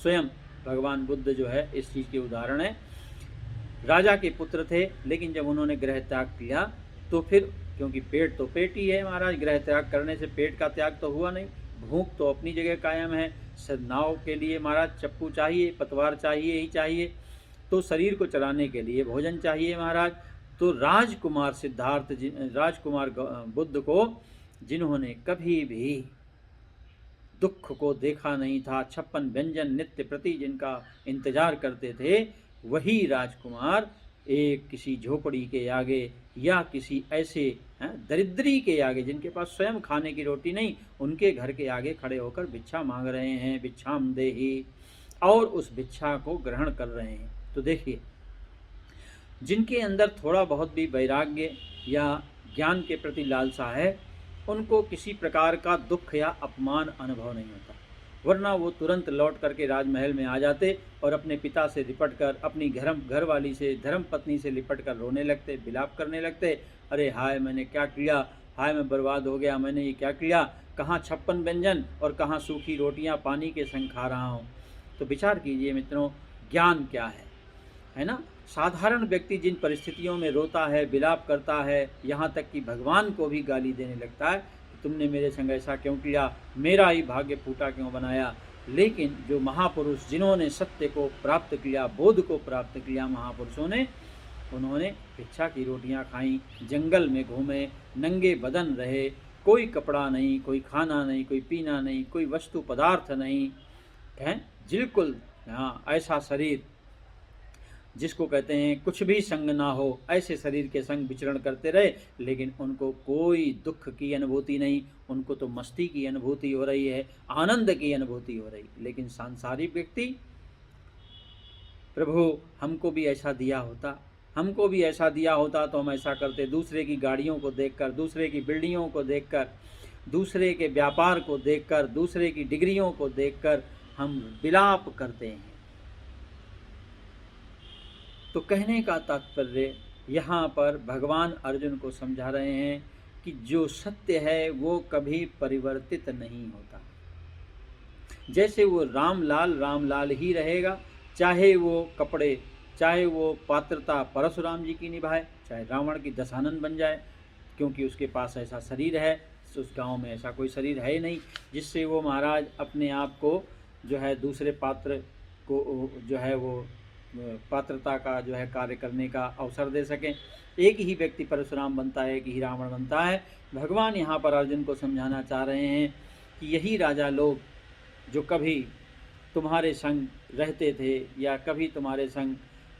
स्वयं भगवान बुद्ध जो है इस चीज़ के उदाहरण है। राजा के पुत्र थे, लेकिन जब उन्होंने गृह त्याग किया तो फिर, क्योंकि पेट तो पेट ही है महाराज, गृह त्याग करने से पेट का त्याग तो हुआ नहीं, भूख तो अपनी जगह कायम है। नाव के लिए महाराज चप्पू चाहिए, पतवार चाहिए ही चाहिए, तो शरीर को चलाने के लिए भोजन चाहिए महाराज। तो राजकुमार सिद्धार्थ जी, राजकुमार बुद्ध को जिन्होंने कभी भी दुख को देखा नहीं था, 56 व्यंजन नित्य प्रति जिनका इंतजार करते थे, वही राजकुमार एक किसी झोपड़ी के आगे या किसी ऐसे दरिद्री के आगे जिनके पास स्वयं खाने की रोटी नहीं, उनके घर के आगे खड़े होकर भिक्षा मांग रहे हैं, भिक्षाम देहि, और उस भिक्षा को ग्रहण कर रहे हैं। तो देखिए, जिनके अंदर थोड़ा बहुत भी वैराग्य या ज्ञान के प्रति लालसा है, उनको किसी प्रकार का दुख या अपमान अनुभव नहीं होता, वरना वो तुरंत लौट करके राजमहल में आ जाते और अपने पिता से लिपट कर, अपनी घरवाली से, धर्म पत्नी से लिपट कर रोने लगते, विलाप करने लगते। अरे हाय, मैंने क्या किया, हाय मैं बर्बाद हो गया, मैंने ये क्या किया, कहाँ 56 व्यंजन और कहाँ सूखी रोटियाँ पानी के संग खा रहा हूँ। तो विचार कीजिए मित्रों, ज्ञान क्या है ना। साधारण व्यक्ति जिन परिस्थितियों में रोता है, विलाप करता है, यहाँ तक कि भगवान को भी गाली देने लगता है कि तुमने मेरे संग ऐसा क्यों किया, मेरा ही भाग्य फूटा क्यों बनाया। लेकिन जो महापुरुष जिन्होंने सत्य को प्राप्त किया, बोध को प्राप्त किया, महापुरुषों ने, उन्होंने भिक्षा की रोटियां खाई, जंगल में घूमे, नंगे बदन रहे, कोई कपड़ा नहीं, कोई खाना नहीं, कोई पीना नहीं, कोई वस्तु पदार्थ नहीं है, बिल्कुल हाँ ऐसा शरीर जिसको कहते हैं कुछ भी संग ना हो, ऐसे शरीर के संग विचरण करते रहे, लेकिन उनको कोई दुख की अनुभूति नहीं, उनको तो मस्ती की अनुभूति हो रही है, आनंद की अनुभूति हो रही। लेकिन सांसारिक व्यक्ति, प्रभु हमको भी ऐसा दिया होता, हमको भी ऐसा दिया होता तो हम ऐसा करते। दूसरे की गाड़ियों को देखकर, दूसरे की बिल्डिंगों को देखकर, दूसरे के व्यापार को देखकर, दूसरे की डिग्रियों को देखकर हम विलाप करते हैं। तो कहने का तात्पर्य यहाँ पर भगवान अर्जुन को समझा रहे हैं कि जो सत्य है वो कभी परिवर्तित नहीं होता। जैसे वो रामलाल ही रहेगा, चाहे वो कपड़े, चाहे वो पात्रता परशुराम जी की निभाए, चाहे रावण की दशानन बन जाए, क्योंकि उसके पास ऐसा शरीर है। उस गांव में ऐसा कोई शरीर है ही नहीं जिससे वो महाराज अपने आप को जो है दूसरे पात्र को जो है वो पात्रता का जो है कार्य करने का अवसर दे सकें। एक ही व्यक्ति परशुराम बनता है, एक ही रावण बनता है। भगवान यहाँ पर अर्जुन को समझाना चाह रहे हैं कि यही राजा लोग जो कभी तुम्हारे संग रहते थे या कभी तुम्हारे संग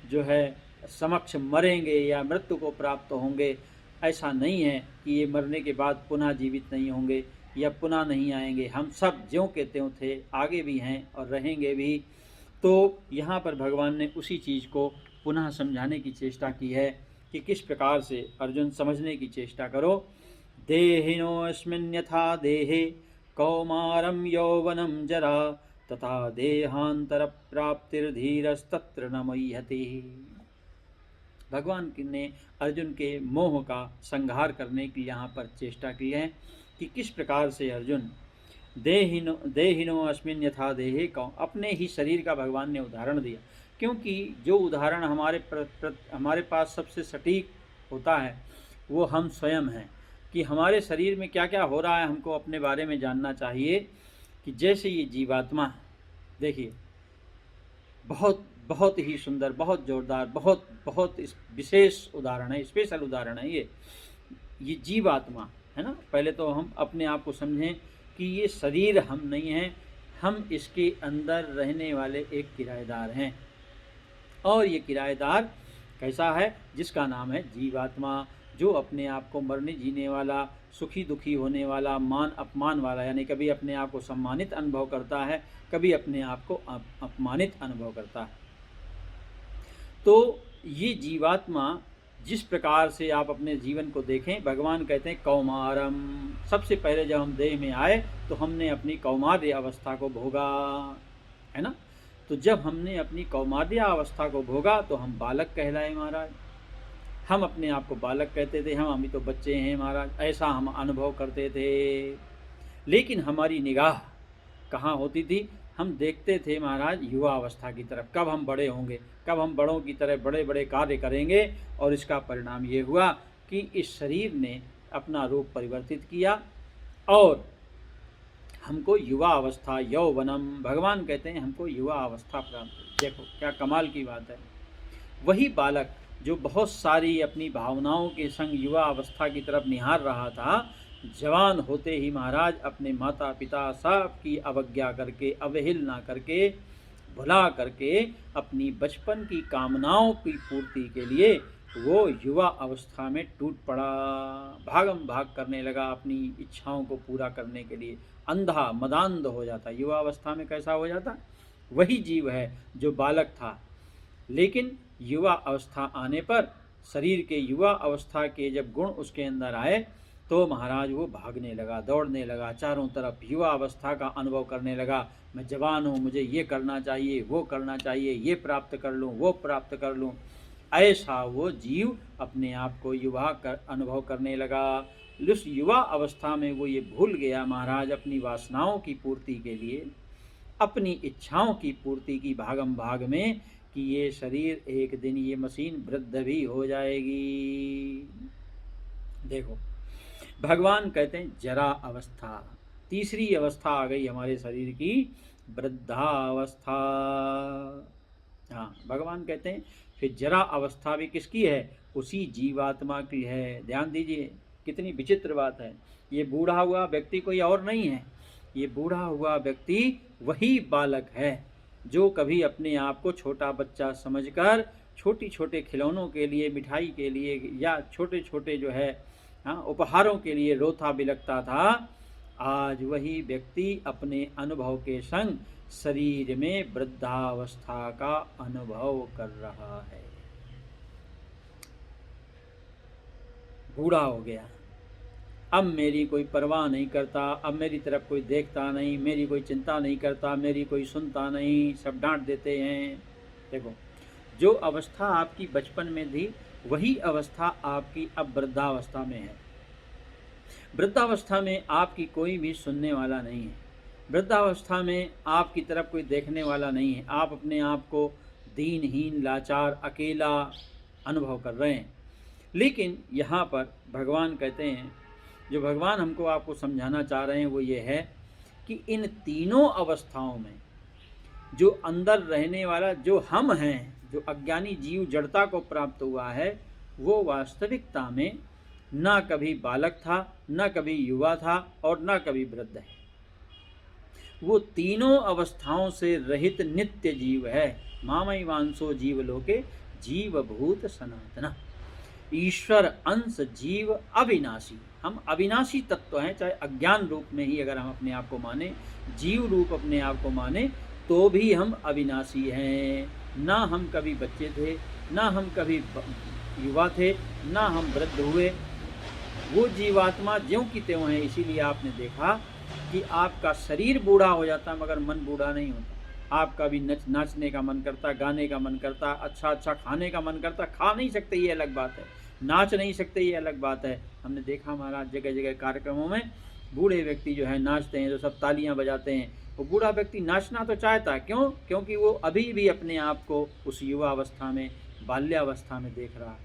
जो है समक्ष मरेंगे या मृत्यु को प्राप्त होंगे, ऐसा नहीं है कि ये मरने के बाद पुनः जीवित नहीं होंगे या पुनः नहीं आएंगे। हम सब ज्यों के त्यों थे, आगे भी हैं और रहेंगे भी। तो यहाँ पर भगवान ने उसी चीज़ को पुनः समझाने की चेष्टा की है कि किस प्रकार से अर्जुन समझने की चेष्टा करो। देहिनोऽस्मिन् यथा देहे कौमारं यौवनं जरा तथा देहांतर प्राप्तिर्धीरस्तत्र न मह्यते। भगवान ने अर्जुन के मोह का संहार करने की यहाँ पर चेष्टा की है कि किस प्रकार से अर्जुन देहिनो अस्मिन् यथा देहे, अपने ही शरीर का भगवान ने उदाहरण दिया, क्योंकि जो उदाहरण हमारे पास सबसे सटीक होता है वो हम स्वयं हैं कि हमारे शरीर में क्या क्या हो रहा है हमको अपने बारे में जानना चाहिए। कि जैसे ये जीवात्मा, देखिए बहुत बहुत ही सुंदर, बहुत जोरदार, बहुत विशेष उदाहरण है, स्पेशल उदाहरण है ये जीवात्मा है ना। पहले तो हम अपने आप को समझें कि ये शरीर हम नहीं हैं, हम इसके अंदर रहने वाले एक किराएदार हैं। और ये किराएदार कैसा है, जिसका नाम है जीवात्मा, जो अपने आप को मरने जीने वाला, सुखी दुखी होने वाला, मान अपमान वाला, यानी कभी अपने आप को सम्मानित अनुभव करता है, कभी अपने आप को अपमानित अनुभव करता है। तो ये जीवात्मा जिस प्रकार से आप अपने जीवन को देखें, भगवान कहते हैं कौमारम, सबसे पहले जब हम देह में आए तो हमने अपनी कौमार्य अवस्था को भोगा, है ना। तो जब हमने अपनी कौमार्य अवस्था को भोगा तो हम बालक कहलाए महाराज। हम अपने आप को बालक कहते थे, हम अभी तो बच्चे हैं महाराज, ऐसा हम अनुभव करते थे। लेकिन हमारी निगाह कहाँ होती थी, हम देखते थे महाराज युवा अवस्था की तरफ, कब हम बड़े होंगे, कब हम बड़ों की तरह बड़े बड़े कार्य करेंगे। और इसका परिणाम ये हुआ कि इस शरीर ने अपना रूप परिवर्तित किया और हमको युवा अवस्था, यौवनम, भगवान कहते हैं हमको युवा अवस्था प्राप्त। देखो क्या कमाल की बात है। वही बालक जो बहुत सारी अपनी भावनाओं के संग युवा अवस्था की तरफ निहार रहा था, जवान होते ही महाराज अपने माता पिता सब की अवज्ञा करके, अवहेलना करके भुला करके अपनी बचपन की कामनाओं की पूर्ति के लिए वो युवा अवस्था में टूट पड़ा, भागम भाग करने लगा अपनी इच्छाओं को पूरा करने के लिए, अंधा मदांध हो जाता। युवा अवस्था में कैसा हो जाता? वही जीव है जो बालक था, लेकिन युवा अवस्था आने पर शरीर के युवा अवस्था के जब गुण उसके अंदर आए तो महाराज वो भागने लगा, दौड़ने लगा, चारों तरफ युवा अवस्था का अनुभव करने लगा। मैं जवान हूँ, मुझे ये करना चाहिए, वो करना चाहिए, ये प्राप्त कर लूँ, वो प्राप्त कर लूँ, ऐसा वो जीव अपने आप को युवा कर अनुभव करने लगा। उस युवा अवस्था में वो ये भूल गया महाराज अपनी वासनाओं की पूर्ति के लिए, अपनी इच्छाओं की पूर्ति की भागम भाग में, कि ये शरीर एक दिन ये मशीन वृद्ध भी हो जाएगी। देखो भगवान कहते हैं जरा अवस्था, तीसरी अवस्था आ गई हमारे शरीर की, वृद्धावस्था। हाँ, भगवान कहते हैं फिर जरा अवस्था भी किसकी है? उसी जीवात्मा की है। ध्यान दीजिए कितनी विचित्र बात है। ये बूढ़ा हुआ व्यक्ति कोई और नहीं है, ये बूढ़ा हुआ व्यक्ति वही बालक है जो कभी अपने आप को छोटा बच्चा समझकर छोटी छोटे खिलौनों के लिए, मिठाई के लिए या छोटे छोटे जो है उपहारों के लिए रोता बिलखता था। आज वही व्यक्ति अपने अनुभव के संग शरीर में वृद्धावस्था का अनुभव कर रहा है। बूढ़ा हो गया, अब मेरी कोई परवाह नहीं करता, अब मेरी तरफ कोई देखता नहीं, मेरी कोई चिंता नहीं करता, मेरी कोई सुनता नहीं, सब डांट देते हैं। देखो जो अवस्था आपकी बचपन में थी वही अवस्था आपकी अब वृद्धावस्था में है। वृद्धावस्था में आपकी कोई भी सुनने वाला नहीं है, वृद्धावस्था में आपकी तरफ कोई देखने वाला नहीं है। आप अपने आप को दीनहीन, लाचार, अकेला अनुभव कर रहे हैं। लेकिन यहाँ पर भगवान कहते हैं, जो भगवान हमको आपको समझाना चाह रहे हैं वो ये है कि इन तीनों अवस्थाओं में जो अंदर रहने वाला जो हम हैं, जो अज्ञानी जीव जड़ता को प्राप्त हुआ है, वो वास्तविकता में ना कभी बालक था, ना कभी युवा था और ना कभी वृद्ध है। वो तीनों अवस्थाओं से रहित नित्य जीव है। मामई वांसो जीव लोके जीवभूत सनातना, ईश्वर अंश जीव अविनाशी। हम अविनाशी तत्व हैं, चाहे अज्ञान रूप में ही अगर हम अपने आप को माने, जीव रूप अपने आप को माने, तो भी हम अविनाशी हैं। ना हम कभी बच्चे थे, ना हम कभी युवा थे, ना हम वृद्ध हुए। वो जीवात्मा ज्यों की त्यों है। इसीलिए आपने देखा कि आपका शरीर बूढ़ा हो जाता मगर मन बूढ़ा नहीं होता। आपका भी नाचने का मन करता, गाने का मन करता, अच्छा अच्छा खाने का मन करता। खा नहीं सकते ये अलग बात है, नाच नहीं सकते ये अलग बात है। हमने देखा महाराज जगह जगह कार्यक्रमों में बूढ़े व्यक्ति जो है नाचते हैं, तो सब तालियां बजाते हैं। वो बूढ़ा व्यक्ति नाचना तो चाहता है, क्यों? क्योंकि वो अभी भी अपने आप को उस युवा अवस्था में, बाल्यावस्था में देख रहा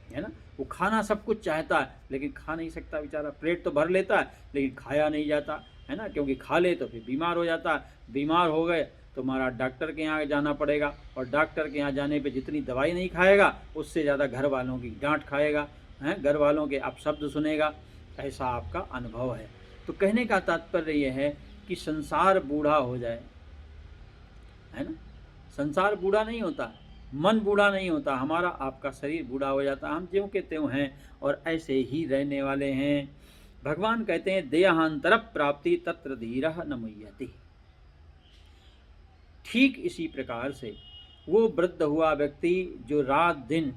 है ना। वो खाना सब कुछ चाहता है लेकिन खा नहीं सकता बेचारा। पेट तो भर लेता है लेकिन खाया नहीं जाता है ना, क्योंकि खा ले तो फिर बीमार हो जाता है। बीमार हो गए तो हमारा डॉक्टर के यहाँ जाना पड़ेगा, और डॉक्टर के यहाँ जाने पे जितनी दवाई नहीं खाएगा उससे ज़्यादा घर वालों की डांट खाएगा, हैं, घर वालों के अपशब्द सुनेगा। ऐसा आपका अनुभव है। तो कहने का तात्पर्य यह है कि संसार बूढ़ा हो जाए, है ना। संसार बूढ़ा नहीं होता, मन बूढ़ा नहीं होता, हमारा आपका शरीर बूढ़ा हो जाता। हम ज्यों के त्यों हैं और ऐसे ही रहने वाले हैं। भगवान कहते हैं देहांतर प्राप्ति तत्र धीरः न मुह्यति। ठीक इसी प्रकार से वो वृद्ध हुआ व्यक्ति जो रात दिन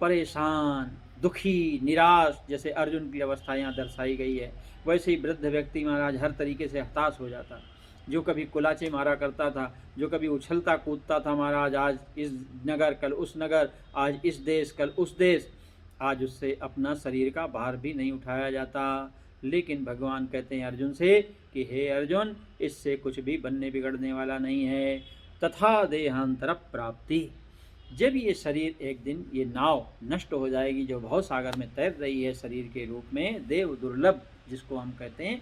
परेशान, दुखी, निराश, जैसे अर्जुन की अवस्था यहाँ दर्शाई गई है, वैसे ही वृद्ध व्यक्ति महाराज हर तरीके से हताश हो जाता। जो कभी कुलाचे मारा करता था, जो कभी उछलता कूदता था महाराज, आज इस नगर कल उस नगर, आज इस देश कल उस देश, आज उससे अपना शरीर का भार भी नहीं उठाया जाता। लेकिन भगवान कहते हैं अर्जुन से कि हे अर्जुन, इससे कुछ भी बनने बिगड़ने वाला नहीं है। तथा देहांतर प्राप्ति, जब ये शरीर एक दिन, ये नाव नष्ट हो जाएगी जो भव सागर में तैर रही है शरीर के रूप में, देव दुर्लभ जिसको हम कहते हैं,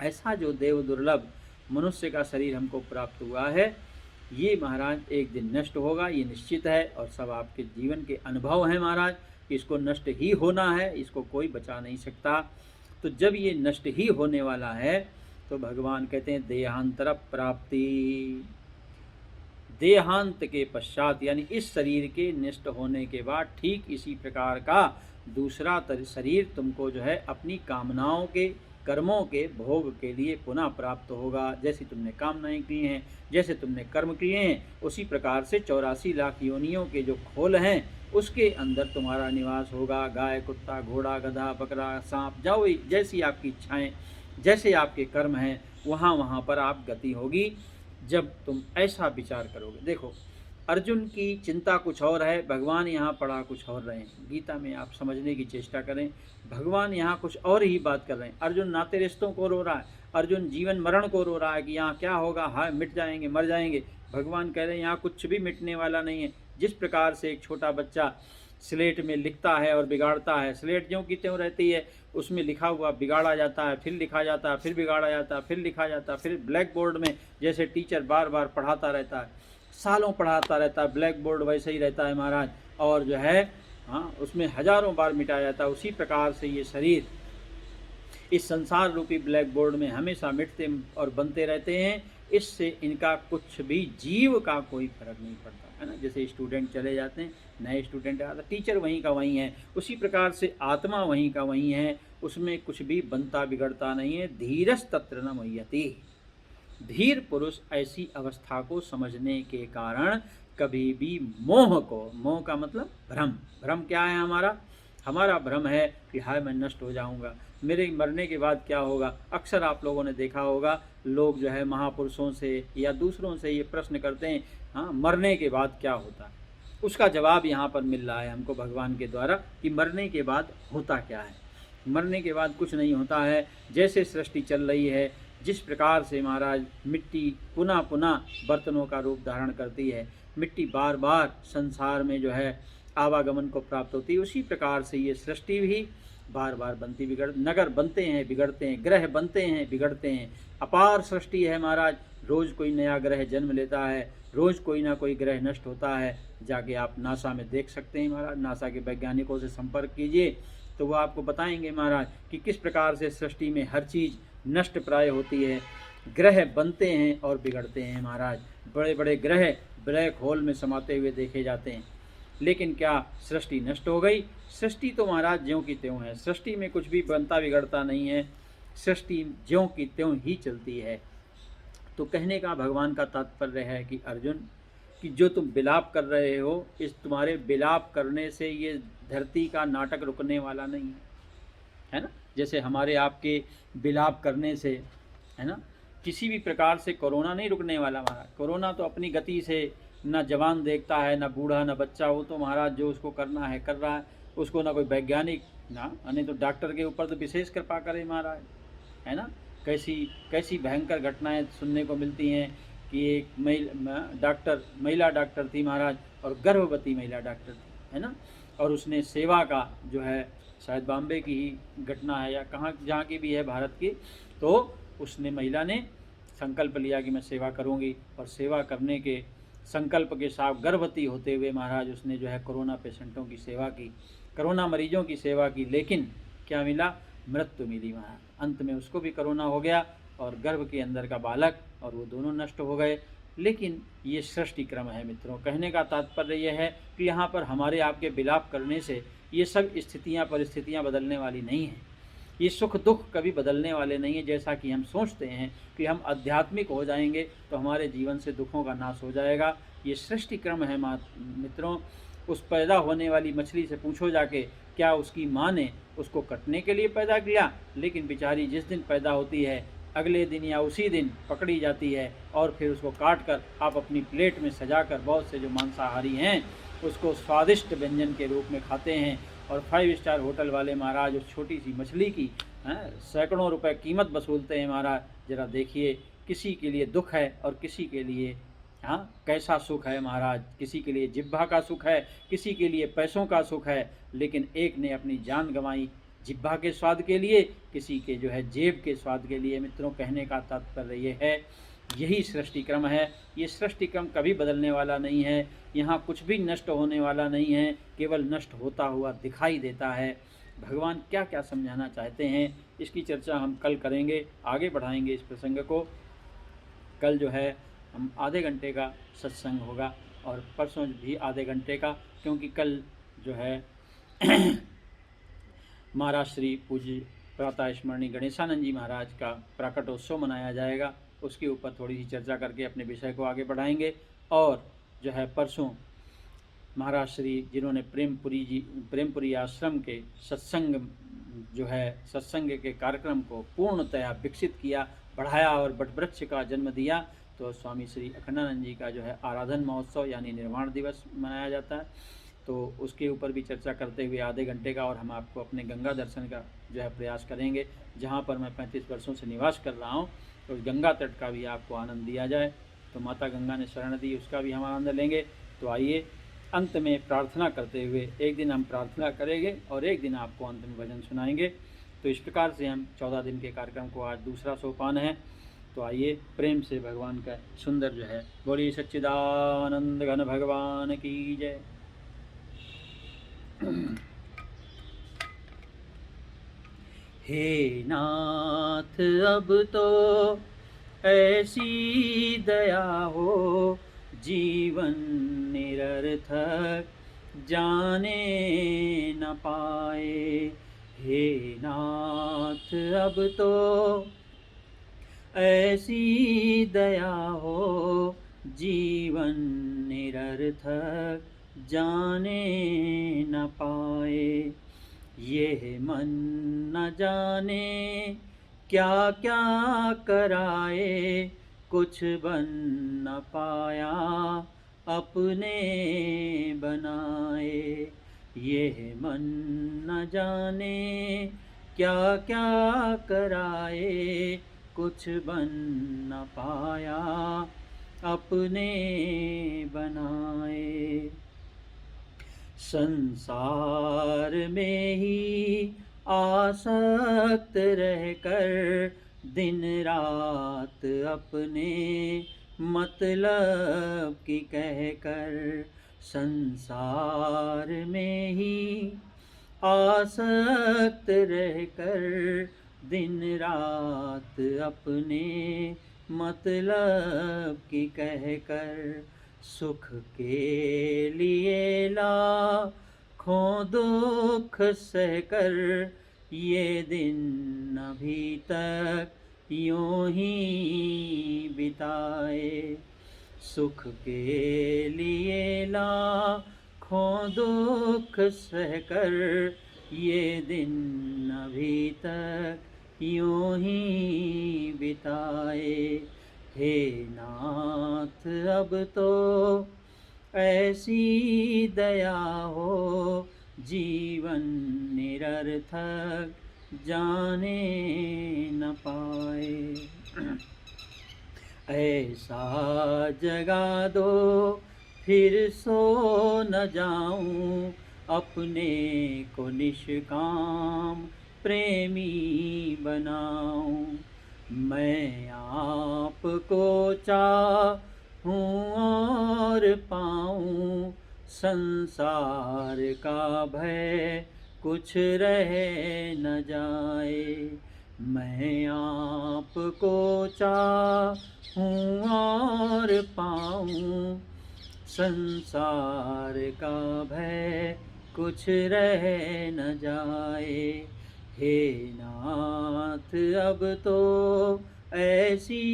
ऐसा जो देव दुर्लभ मनुष्य का शरीर हमको प्राप्त हुआ है, ये महाराज एक दिन नष्ट होगा, ये निश्चित है। और सब आपके जीवन के अनुभव हैं महाराज, इसको नष्ट ही होना है, इसको कोई बचा नहीं सकता। तो जब ये नष्ट ही होने वाला है तो भगवान कहते हैं देहांतर प्राप्ति, देहांत के पश्चात, यानी इस शरीर के नष्ट होने के बाद ठीक इसी प्रकार का दूसरा शरीर तुमको जो है अपनी कामनाओं के, कर्मों के भोग के लिए पुनः प्राप्त होगा। जैसी तुमने कामनाएं की हैं, जैसे तुमने कर्म किए हैं, उसी प्रकार से 84 लाख योनियों के जो खोल हैं उसके अंदर तुम्हारा निवास होगा। गाय, कुत्ता, घोड़ा, गधा, बकरा, सांप, जाओ, जैसी आपकी इच्छाएं, जैसे आपके कर्म हैं, वहाँ पर आप गति होगी जब तुम ऐसा विचार करोगे। देखो, अर्जुन की चिंता कुछ और है, भगवान यहाँ पढ़ा कुछ और रहे हैं। गीता में आप समझने की चेष्टा करें, भगवान यहाँ कुछ और ही बात कर रहे हैं। अर्जुन नाते रिश्तों को रो रहा है, अर्जुन जीवन मरण को रो रहा है कि यहाँ क्या होगा, हाँ मिट जाएंगे, मर जाएंगे। भगवान कह रहे हैं यहाँ कुछ भी मिटने वाला नहीं है। जिस प्रकार से एक छोटा बच्चा स्लेट में लिखता है और बिगाड़ता है, स्लेट ज्यों की त्यों रहती है, उसमें लिखा हुआ बिगाड़ा जाता है, फिर लिखा जाता है, फिर बिगाड़ा जाता है, फिर लिखा जाता है, फिर ब्लैक बोर्ड में जैसे टीचर बार बार पढ़ाता रहता है, सालों पढ़ाता रहता है, ब्लैक बोर्ड वैसे ही रहता है महाराज, और जो है हाँ उसमें हजारों बार मिटाया जाता है। उसी प्रकार से ये शरीर इस संसार रूपी ब्लैक बोर्ड में हमेशा मिटते और बनते रहते हैं। इससे इनका कुछ भी जीव का कोई फर्क नहीं पड़ता है ना। जैसे स्टूडेंट चले जाते हैं, नए स्टूडेंट आता, टीचर वहीं का वहीं है, उसी प्रकार से आत्मा वहीं का वहीं है, उसमें कुछ भी बनता बिगड़ता नहीं है। धीरस तत्र न मुह्यति। धीर पुरुष ऐसी अवस्था को समझने के कारण कभी भी मोह को, मोह का मतलब भ्रम, भ्रम क्या है हमारा भ्रम है कि हाय मैं नष्ट हो जाऊंगा, मेरे मरने के बाद क्या होगा। अक्सर आप लोगों ने देखा होगा, लोग जो है महापुरुषों से या दूसरों से ये प्रश्न करते हैं, हाँ मरने के बाद क्या होता है। उसका जवाब यहाँ पर मिल रहा है हमको भगवान के द्वारा कि मरने के बाद होता क्या है। मरने के बाद कुछ नहीं होता है। जैसे सृष्टि चल रही है, जिस प्रकार से महाराज मिट्टी पुनः पुनः बर्तनों का रूप धारण करती है, मिट्टी बार बार संसार में जो है आवागमन को प्राप्त होती है, उसी प्रकार से ये सृष्टि भी बार बार बनती बिगड़, नगर बनते हैं बिगड़ते हैं, ग्रह बनते हैं बिगड़ते हैं। अपार सृष्टि है महाराज, रोज़ कोई नया ग्रह जन्म लेता है, रोज़ कोई ना कोई ग्रह नष्ट होता है। जाके आप नासा में देख सकते हैं महाराज, नासा के वैज्ञानिकों से संपर्क कीजिए तो वो आपको बताएंगे महाराज कि किस प्रकार से सृष्टि में हर चीज़ नष्ट प्राय होती है। ग्रह बनते हैं और बिगड़ते हैं महाराज। बड़े बड़े ग्रह ब्लैक होल में समाते हुए देखे जाते हैं। लेकिन क्या सृष्टि नष्ट हो गई? सृष्टि तो महाराज ज्यों की त्यों है, सृष्टि में कुछ भी बनता बिगड़ता नहीं है, सृष्टि ज्यों की त्यों ही चलती है। तो कहने का भगवान का तात्पर्य है कि अर्जुन, कि जो तुम विलाप कर रहे हो, इस तुम्हारे विलाप करने से ये धरती का नाटक रुकने वाला नहीं है ना। जैसे हमारे आपके विलाप करने से, है ना, किसी भी प्रकार से कोरोना नहीं रुकने वाला महाराज। कोरोना तो अपनी गति से ना जवान देखता है, ना बूढ़ा, ना बच्चा, वो तो महाराज जो उसको करना है कर रहा है, उसको ना कोई वैज्ञानिक, ना नहीं तो डॉक्टर के ऊपर तो विशेष कृपा करे महाराज, है ना। कैसी कैसी भयंकर घटनाएं सुनने को मिलती हैं कि एक महिला डॉक्टर थी महाराज, और गर्भवती महिला डॉक्टर थी, है ना, और उसने सेवा का जो है, शायद बॉम्बे की ही घटना है या कहाँ जहाँ की भी है भारत की, तो उसने महिला ने संकल्प लिया कि मैं सेवा करूँगी, और सेवा करने के संकल्प के साथ गर्भवती होते हुए महाराज उसने जो है कोरोना पेशेंटों की सेवा की, कोरोना मरीजों की सेवा की। लेकिन क्या मिला? मृत्यु मिली महाराज। अंत में उसको भी कोरोना हो गया और गर्भ के अंदर का बालक, और वो दोनों नष्ट हो गए। लेकिन ये सृष्टि क्रम है मित्रों। कहने का तात्पर्य यह है कि यहाँ पर हमारे आपके विलाप करने से ये सब स्थितियाँ परिस्थितियाँ बदलने वाली नहीं हैं। ये सुख दुख कभी बदलने वाले नहीं है। जैसा कि हम सोचते हैं कि हम आध्यात्मिक हो जाएंगे तो हमारे जीवन से दुखों का नाश हो जाएगा। ये सृष्टि क्रम है मित्रों। उस पैदा होने वाली मछली से पूछो जाके, क्या उसकी माँ ने उसको कटने के लिए पैदा किया? लेकिन बेचारी जिस दिन पैदा होती है अगले दिन या उसी दिन पकड़ी जाती है, और फिर उसको काट कर आप अपनी प्लेट में सजाकर, बहुत से जो मांसाहारी हैं उसको स्वादिष्ट व्यंजन के रूप में खाते हैं। और 5 स्टार होटल वाले महाराज उस छोटी सी मछली की सैकड़ों रुपए कीमत वसूलते हैं महाराज। जरा देखिए, किसी के लिए दुख है और किसी के लिए कैसा सुख है महाराज। किसी के लिए जिह्वा का सुख है, किसी के लिए पैसों का सुख है, लेकिन एक ने अपनी जान गंवाई जिह्वा के स्वाद के लिए, किसी के जो है जेब के स्वाद के लिए। मित्रों, कहने का तात्पर्य ये है, यही सृष्टि क्रम है। ये सृष्टि क्रम कभी बदलने वाला नहीं है। यहाँ कुछ भी नष्ट होने वाला नहीं है, केवल नष्ट होता हुआ दिखाई देता है। भगवान क्या क्या समझाना चाहते हैं, इसकी चर्चा हम कल करेंगे, आगे बढ़ाएंगे इस प्रसंग को। कल जो है हम आधे घंटे का सत्संग होगा और परसों भी आधे घंटे का, क्योंकि कल जो है महाराज श्री पूज्य प्रातः स्मरणीय गणेशानंद जी महाराज का प्राकटोत्सव मनाया जाएगा। उसके ऊपर थोड़ी सी चर्चा करके अपने विषय को आगे बढ़ाएंगे। और जो है परसों महाराज श्री जिन्होंने प्रेमपुरी आश्रम के सत्संग जो है सत्संग के कार्यक्रम को पूर्णतया विकसित किया, बढ़ाया और वटवृक्ष का जन्म दिया, तो स्वामी श्री अखंडानंद जी का जो है आराधन महोत्सव यानी निर्वाण दिवस मनाया जाता है। तो उसके ऊपर भी चर्चा करते हुए आधे घंटे का, और हम आपको अपने गंगा दर्शन का जो है प्रयास करेंगे, जहाँ पर मैं 35 वर्षों से निवास कर रहा हूँ। तो उस गंगा तट का भी आपको आनंद दिया जाए। तो माता गंगा ने शरण दी, उसका भी हम आनंद लेंगे। तो आइए अंत में प्रार्थना करते हुए, एक दिन हम प्रार्थना करेंगे और एक दिन आपको अंत में भजन सुनाएंगे। तो इस प्रकार से हम 14 दिन के कार्यक्रम को, आज दूसरा सोपान है। तो आइए प्रेम से भगवान का सुंदर जो है बोलिए सच्चिदानंद घन भगवान की जय। हे नाथ अब तो ऐसी दया हो, जीवन निरर्थक जाने न पाए। हे नाथ अब तो ऐसी दया हो, जीवन निरर्थक जाने न पाए। ये मन न जाने क्या क्या कराए, कुछ बन न पाया अपने बनाए। ये मन न जाने क्या क्या कराए, कुछ बन न पाया अपने बनाए। संसार में ही आसक्त रहकर दिन रात अपने मतलब की कहकर, संसार में ही आसक्त रहकर दिन रात अपने मतलब की कहकर, सुख के लिए लाखों दुख सहकर ये दिन अभी तक यूं ही बिताए। सुख के लिए लाखों दुख सहकर ये दिन अभी तक यूं ही बिताए। हे नाथ अब तो ऐसी दया हो, जीवन निरर्थक जाने न पाए। ऐसा जगा दो फिर सो न जाऊं, अपने को निष्काम प्रेमी बनाऊं। मैं आपको चाहूं और पाऊं, संसार का भय कुछ रह न जाए। मैं आपको चाहूं और पाऊं, संसार का भय कुछ रह न जाए। हे नाथ अब तो ऐसी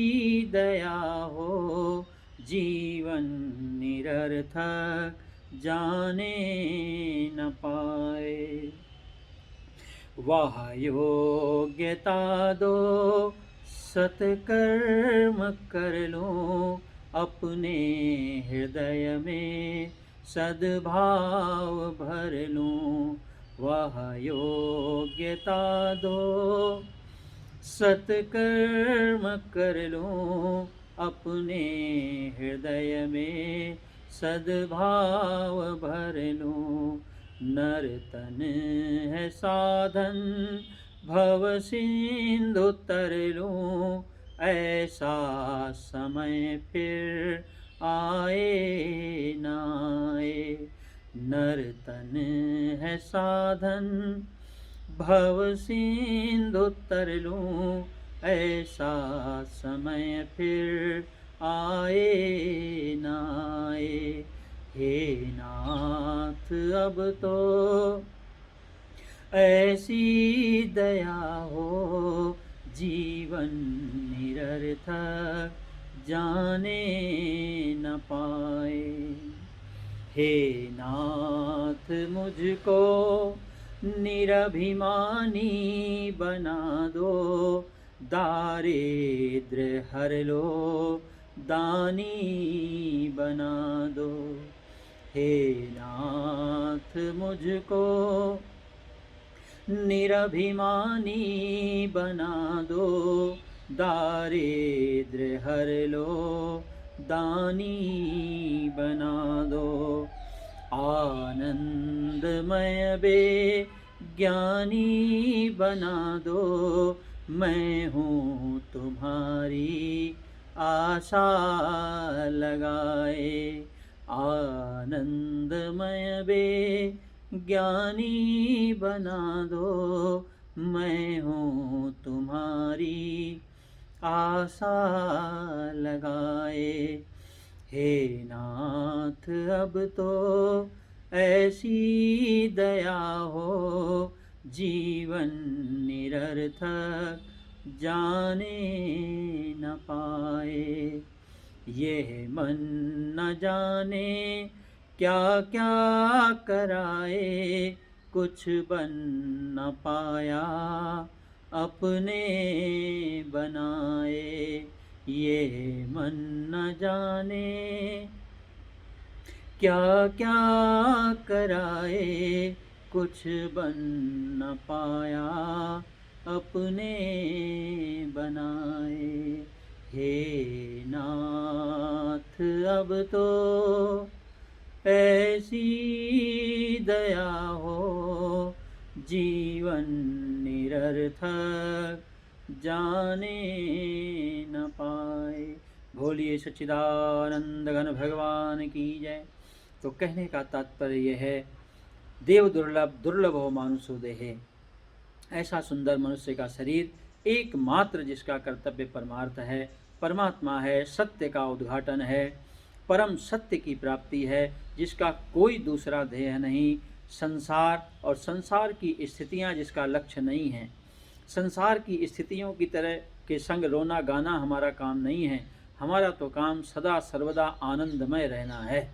दया हो, जीवन निरर्थक जाने न पाए। वाह योग्यता दो सत्कर्म कर लूं, अपने हृदय में सद्भाव भर लूं। वह योग्यता दो सत्कर्म कर लूं, अपने हृदय में सद्भाव भर लूं। नर तन है साधन भव सिंधु तर लूं, ऐसा समय फिर आए न आए। नर तन है साधन भव सिंधु तर लूं, ऐसा समय फिर आए न आए। हे नाथ अब तो ऐसी दया हो, जीवन निरर्थक जाने न पाए। हे नाथ मुझको निरभिमानी बना दो, दारिद्र्य हर लो, दानी बना दो। हे नाथ मुझको निरभिमानी बना दो, दारिद्र्य हर लो, दानी बना दो। आनंदमय बे ज्ञानी बना दो, मैं हूँ तुम्हारी आशा लगाए। आनंदमय बे ज्ञानी बना दो, मैं हूँ तुम्हारी आशा लगाए। हे नाथ अब तो ऐसी दया हो, जीवन निरर्थक जाने न पाए। ये मन न जाने क्या क्या कराए, कुछ बन न पाया अपने बनाए। ये मन न जाने क्या क्या कराए, कुछ बन न पाया अपने बनाए। हे नाथ अब तो ऐसी दया हो, जीवन निरर्थक जाने न पाए। बोलिए सच्चिदानंद घन भगवान की जय। तो कहने का तात्पर्य यह है, देव दुर्लभ दुर्लभ हो मानुषो देहे। ऐसा सुंदर मनुष्य का शरीर एकमात्र जिसका कर्तव्य परमार्थ है, परमात्मा है, सत्य का उद्घाटन है, परम सत्य की प्राप्ति है, जिसका कोई दूसरा ध्येय नहीं। संसार और संसार की स्थितियां जिसका लक्ष्य नहीं है। संसार की स्थितियों की तरह के संग रोना गाना हमारा काम नहीं है। हमारा तो काम सदा सर्वदा आनंदमय रहना है,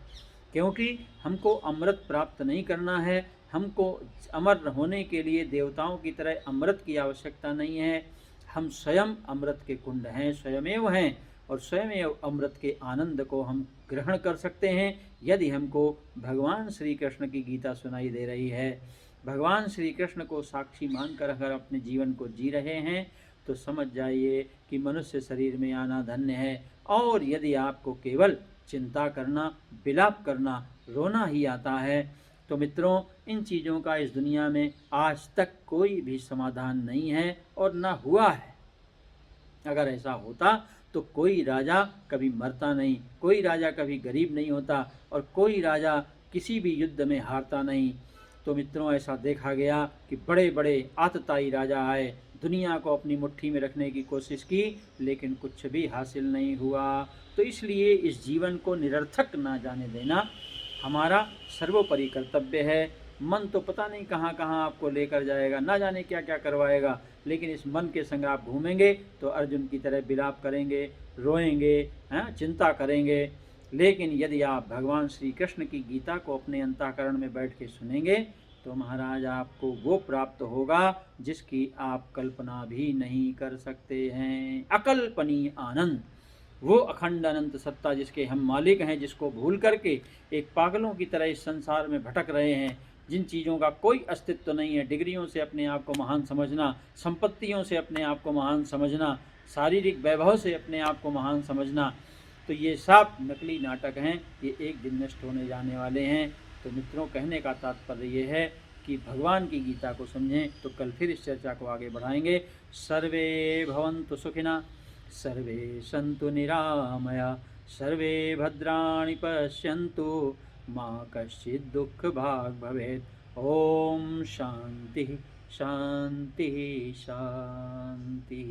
क्योंकि हमको अमृत प्राप्त नहीं करना है। हमको अमर होने के लिए देवताओं की तरह अमृत की आवश्यकता नहीं है। हम स्वयं अमृत के कुंड हैं, स्वयमेव हैं, और स्वयमेव अमृत के आनंद को हम ग्रहण कर सकते हैं यदि हमको भगवान श्री कृष्ण की गीता सुनाई दे रही है। भगवान श्री कृष्ण को साक्षी मानकर अगर अपने जीवन को जी रहे हैं तो समझ जाइए कि मनुष्य शरीर में आना धन्य है। और यदि आपको केवल चिंता करना, विलाप करना, रोना ही आता है तो मित्रों, इन चीज़ों का इस दुनिया में आज तक कोई भी समाधान नहीं है और ना हुआ है। अगर ऐसा होता तो कोई राजा कभी मरता नहीं, कोई राजा कभी गरीब नहीं होता, और कोई राजा किसी भी युद्ध में हारता नहीं। तो मित्रों, ऐसा देखा गया कि बड़े बड़े आतताई राजा आए, दुनिया को अपनी मुट्ठी में रखने की कोशिश की, लेकिन कुछ भी हासिल नहीं हुआ। तो इसलिए इस जीवन को निरर्थक ना जाने देना हमारा सर्वोपरि कर्तव्य है। मन तो पता नहीं कहाँ कहाँ आपको लेकर जाएगा, ना जाने क्या क्या करवाएगा, लेकिन इस मन के संग आप घूमेंगे तो अर्जुन की तरह विलाप करेंगे, रोएंगे, चिंता करेंगे। लेकिन यदि आप भगवान श्री कृष्ण की गीता को अपने अंतःकरण में बैठ के सुनेंगे तो महाराज आपको वो प्राप्त होगा जिसकी आप कल्पना भी नहीं कर सकते हैं। अकल्पनीय आनंद, वो अखंड अनंत सत्ता जिसके हम मालिक हैं, जिसको भूल करके एक पागलों की तरह इस संसार में भटक रहे हैं, जिन चीज़ों का कोई अस्तित्व नहीं है। डिग्रियों से अपने आप को महान समझना, संपत्तियों से अपने आप को महान समझना, शारीरिक वैभव से अपने आप को महान समझना, तो ये सब नकली नाटक हैं, ये एक दिन नष्ट होने जाने वाले हैं। तो मित्रों, कहने का तात्पर्य ये है कि भगवान की गीता को समझें। तो कल फिर इस चर्चा को आगे बढ़ाएंगे। सर्वे भवन्तु सुखिनः, सर्वे सन्तु निरामया, सर्वे भद्राणि पश्यन्तु, मा कश्चित् दुःखभाग् भवेत्। ओम शांति शांति शांति।